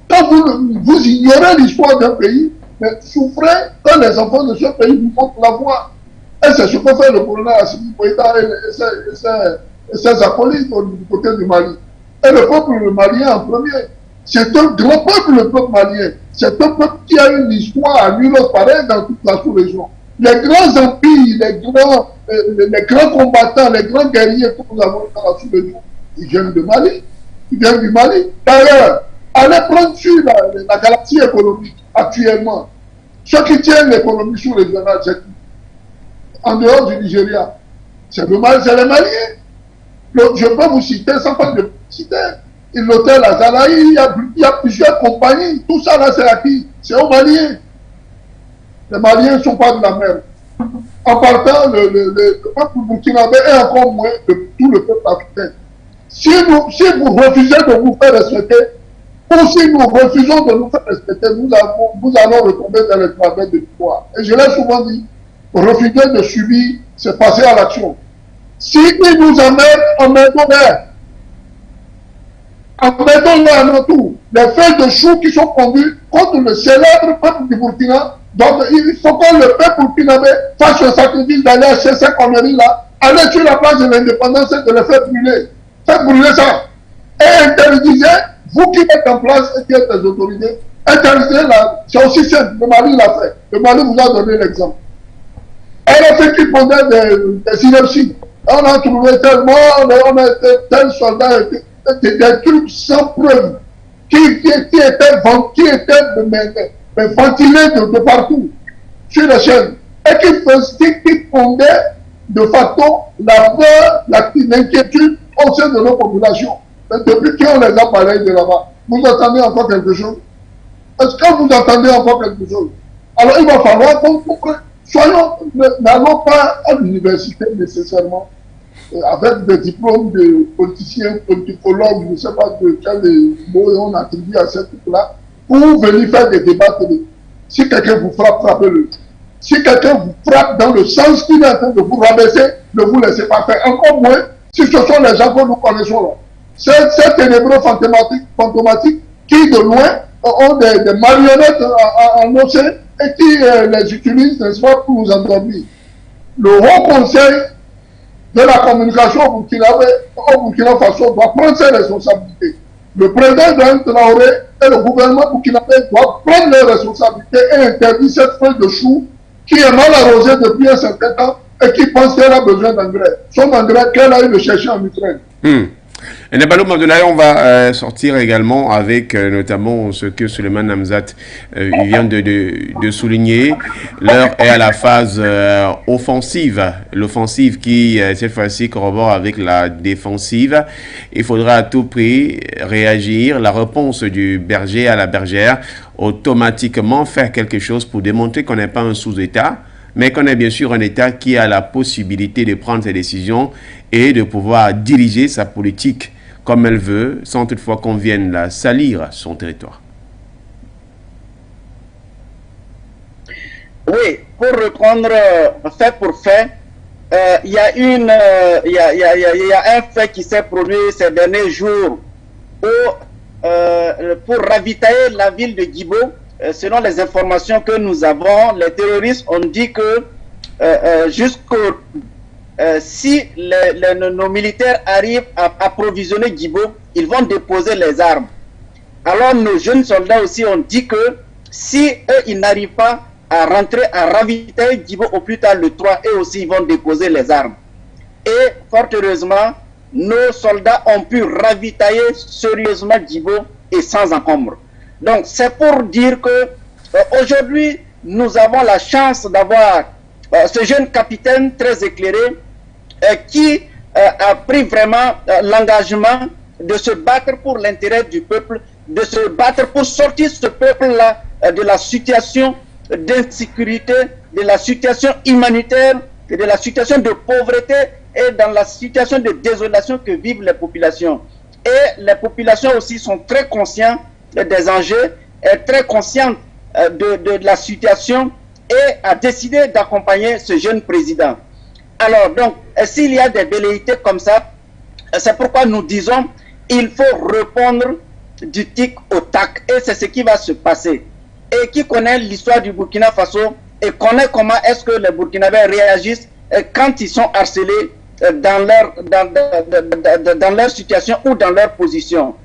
Quand vous ignorez l'histoire d'un pays, mais souffrez quand les enfants de ce pays vous montrent la voie. Et c'est ce que fait le colonel Assimi Goïta et ses acolytes du côté du Mali. Et le peuple malien en premier. C'est un grand peuple, le peuple malien. C'est un peuple qui a une histoire à nul autre pareil dans toute la sous-région. Les grands empires, les grands combattants, les grands guerriers que nous avons dans la sous-région, ils viennent de Mali. Ils viennent du Mali. D'ailleurs, allez prendre sur la galaxie économique actuellement. Ceux qui tiennent l'économie sous-régionale, c'est en dehors du Nigeria. C'est le Mali, c'est les Maliens. Je peux vous citer, sans pas de citer, l'hôtel Azalaï, il y a plusieurs compagnies. Tout ça là, c'est à qui? C'est aux Maliens. Les Maliens ne sont pas de la mer. En partant, le peuple burkinabé et encore moins tout le peuple africain. Si vous refusez de vous faire respecter, ou si nous refusons de nous faire respecter, nous allons retomber dans les travers de pouvoir. Et je l'ai souvent dit, refuser de subir, c'est passer à l'action. Si ils nous amènent, emmettons-les. Emmettons-les à notre tour. Les feuilles de choux qui sont conduits contre le célèbre peuple du Burkina. Donc, il faut que le peuple burkinabé fasse le sacrifice d'aller acheter ces conneries-là, aller sur la place de l'indépendance et de les faire brûler. Faites brûler ça. Et interdisez, vous qui êtes en place et qui êtes les autorités, Interdire c'est aussi simple. Le Mali l'a fait. Le Mali vous a donné l'exemple. Elle a fait qu'il prenait des inerties. On a trouvé tellement, on a tel soldat, des trucs sans preuve, qui étaient ventilés de partout, sur les chaînes, et qui fondaient de facto la peur, l'inquiétude au sein de nos populations. Depuis qu'on les a parlé de là-bas, vous entendez encore quelque chose? Est-ce que vous entendez encore quelque chose? Alors il va falloir qu'on comprenne. N'allons pas à l'université nécessairement avec des diplômes de politiciens, politicologues, je ne sais pas de quel mot on attribue à ce truc-là, pour venir faire des débats télé. Si quelqu'un vous frappe, frappez-le. Si quelqu'un vous frappe dans le sens qu'il est en train de vous rabaisser, ne vous laissez pas faire. Encore moins si ce sont les gens que nous connaissons là. Ces ténébreux fantomatiques qui de loin ont des marionnettes en océan et qui les utilisent, n'est-ce pas, pour nous endormir. Le Haut Conseil de la communication au Burkina Faso doit prendre ses responsabilités. Le président Ibrahim Traoré et le gouvernement burkinabé doivent prendre leurs responsabilités et interdire cette feuille de chou qui est mal arrosée depuis un certain temps et qui pense qu'elle a besoin d'engrais. Son engrais qu'elle a eu le chercher en Ukraine. Et Nebaloum Abdoulaye, on va sortir également avec notamment ce que Suleiman Hamzat vient de souligner. L'heure est à la phase offensive. L'offensive qui, cette fois-ci, corrobore avec la défensive. Il faudra à tout prix réagir. La réponse du berger à la bergère, automatiquement faire quelque chose pour démontrer qu'on n'est pas un sous-État, mais qu'on est bien sûr un État qui a la possibilité de prendre ses décisions et de pouvoir diriger sa politique comme elle veut, sans toutefois qu'on vienne la salir son territoire. Oui, pour reprendre fait pour fait, il y a un fait qui s'est produit ces derniers jours où, pour ravitailler la ville de Guibo, selon les informations que nous avons, les terroristes ont dit que si nos militaires arrivent à approvisionner Guibo, ils vont déposer les armes. Alors nos jeunes soldats aussi ont dit que si eux, ils n'arrivent pas à rentrer, à ravitailler Guibo au plus tard le 3, eux aussi ils vont déposer les armes. Et fort heureusement, nos soldats ont pu ravitailler sérieusement Guibo et sans encombre. Donc c'est pour dire que aujourd'hui nous avons la chance d'avoir ce jeune capitaine très éclairé qui a pris vraiment l'engagement de se battre pour l'intérêt du peuple, de se battre pour sortir ce peuple-là de la situation d'insécurité, de la situation humanitaire, de la situation de pauvreté et dans la situation de désolation que vivent les populations. Et les populations aussi sont très conscientes des enjeux, très conscientes de la situation et a décidé d'accompagner ce jeune président. Alors, donc, s'il y a des velléités comme ça, c'est pourquoi nous disons il faut répondre du tic au tac. Et c'est ce qui va se passer. Et qui connaît l'histoire du Burkina Faso et connaît comment est-ce que les Burkinabés réagissent quand ils sont harcelés dans leur situation ou dans leur position.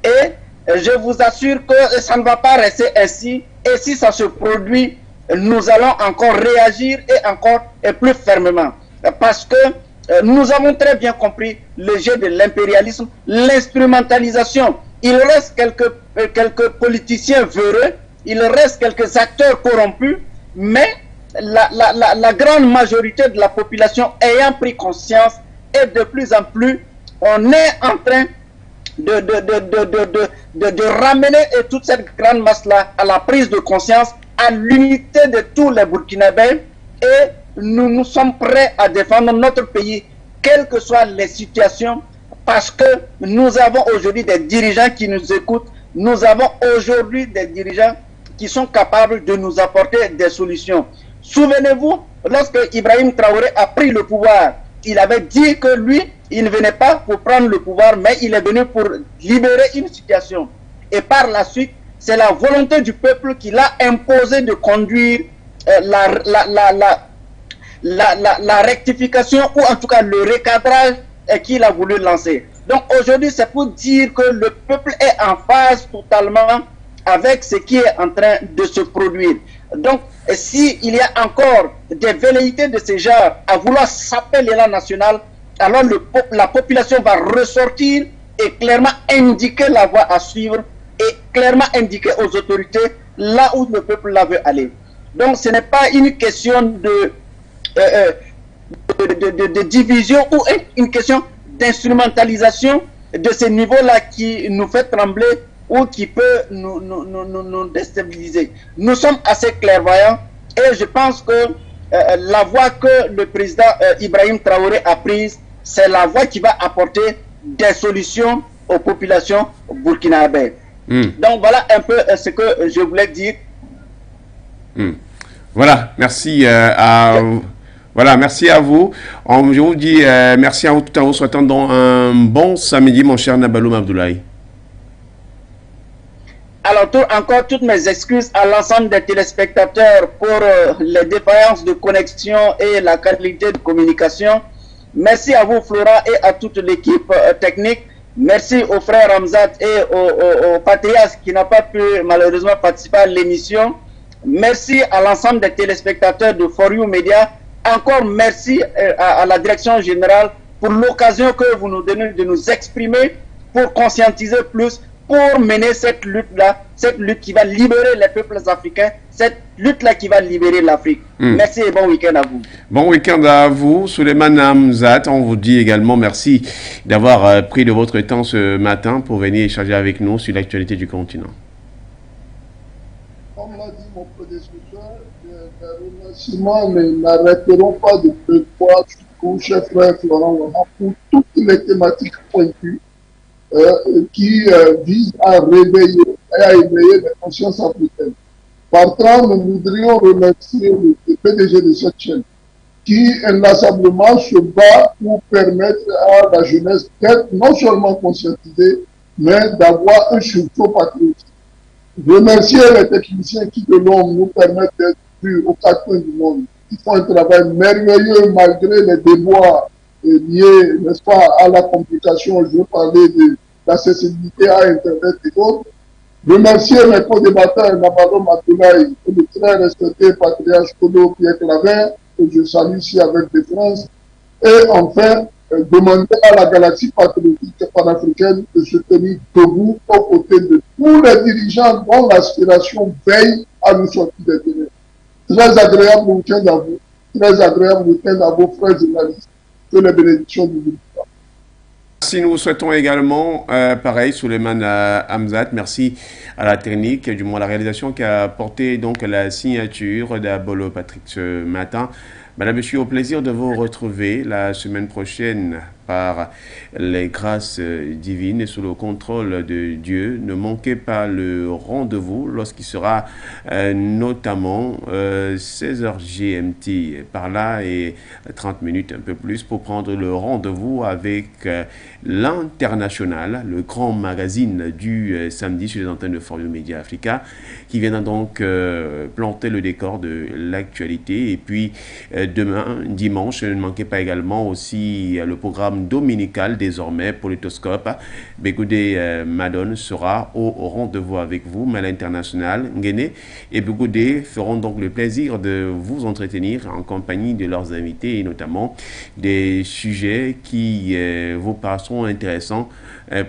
Et je vous assure que ça ne va pas rester ainsi. Et si ça se produit, nous allons encore réagir et encore et plus fermement. Parce que nous avons très bien compris le jeu de l'impérialisme, l'instrumentalisation. Il reste quelques politiciens véreux, il reste quelques acteurs corrompus, mais la grande majorité de la population ayant pris conscience et de plus en plus, on est en train de ramener toute cette grande masse-là à la prise de conscience, à l'unité de tous les Burkinabés, et nous sommes prêts à défendre notre pays, quelles que soient les situations, parce que nous avons aujourd'hui des dirigeants qui nous écoutent, nous avons aujourd'hui des dirigeants qui sont capables de nous apporter des solutions. Souvenez-vous, lorsque Ibrahim Traoré a pris le pouvoir, il avait dit que lui, il ne venait pas pour prendre le pouvoir, mais il est venu pour libérer une situation. Et par la suite, c'est la volonté du peuple qui l'a imposé de conduire la rectification ou en tout cas le recadrage qu'il a voulu lancer. Donc aujourd'hui, c'est pour dire que le peuple est en phase totalement avec ce qui est en train de se produire. Donc, s'il y a encore des velléités de ce genre à vouloir saper l'élan national, alors la population va ressortir et clairement indiquer la voie à suivre et clairement indiquer aux autorités là où le peuple la veut aller. Donc, ce n'est pas une question de division ou une question d'instrumentalisation de ce niveau-là qui nous fait trembler ou qui peut nous déstabiliser. Nous sommes assez clairvoyants et je pense que la voie que le président Ibrahim Traoré a prise, c'est la voie qui va apporter des solutions aux populations burkinabées. Donc voilà un peu ce que je voulais dire. Voilà, merci merci à vous. Je vous dis merci à vous tout en vous souhaitant donc un bon samedi, mon cher Nabaloum Abdoulaye. Alors, encore toutes mes excuses à l'ensemble des téléspectateurs pour les défaillances de connexion et la qualité de communication. Merci à vous, Flora, et à toute l'équipe technique. Merci aux frères Ramzat et au Patrias qui n'a pas pu malheureusement participer à l'émission. Merci à l'ensemble des téléspectateurs de For You Media. Encore merci à la direction générale pour l'occasion que vous nous donnez de nous exprimer, pour conscientiser plus, pour mener cette lutte-là, cette lutte qui va libérer les peuples africains, cette lutte-là qui va libérer l'Afrique. Merci et bon week-end à vous. Bon week-end à vous, Souleymane Hamzat. On vous dit également merci d'avoir pris de votre temps ce matin pour venir échanger avec nous sur l'actualité du continent. Comme l'a dit mon prédécesseur, les remerciements n'arrêteront pas de pleuvoir jusqu'au chef frère Florent Ouama pour toutes les thématiques pointues qui visent à réveiller et à éveiller les consciences africaines. Partant, nous voudrions remercier le PDG de cette chaîne qui inlassablement se bat pour permettre à la jeunesse d'être non seulement conscientisée, mais d'avoir un sursaut patriotique. Remercier les techniciens qui de l'homme nous permettent d'être vus aux quatre coins du monde. Ils font un travail merveilleux malgré les déboires liés, n'est-ce pas, à la complication. Je veux parler de l'accessibilité à Internet et autres. Remercier mes co-débatteurs Nabaloum Abdoulaye et le très respecté patriarche Kodo Pierre Claver, que je salue ici avec déférence. Et enfin, demander à la galaxie patriotique panafricaine de se tenir debout aux côtés de tous les dirigeants dont l'aspiration veille à nous sortir des ténèbres. Très agréable week-end à vous, très agréable week-end à vos frères journalistes. Que les bénédictions du Dieu. Merci, nous souhaitons également, pareil, Souleymane Hamzat, merci à la technique, du moins la réalisation qui a porté donc la signature d'Abolo Patrick ce matin. Madame, Monsieur, au plaisir de vous retrouver la semaine prochaine par les grâces divines et sous le contrôle de Dieu. Ne manquez pas le rendez-vous lorsqu'il sera notamment 16h GMT par là et 30 minutes un peu plus pour prendre le rendez-vous avec l'International, le grand magazine du samedi sur les antennes de For You Media Africa qui viendra donc planter le décor de l'actualité. Et puis demain, dimanche, ne manquez pas également aussi le programme dominical désormais Politoscope. Begoudé Madone sera au rendez-vous avec vous, mais à l'international, Nguéné et Begoudé feront donc le plaisir de vous entretenir en compagnie de leurs invités et notamment des sujets qui vous paraîtront intéressants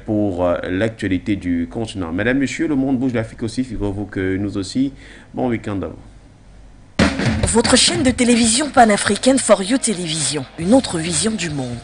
pour l'actualité du continent. Mesdames, Messieurs, le monde bouge, l'Afrique aussi, figurez-vous que nous aussi. Bon week-end à vous. Votre chaîne de télévision panafricaine For You Télévision, une autre vision du monde.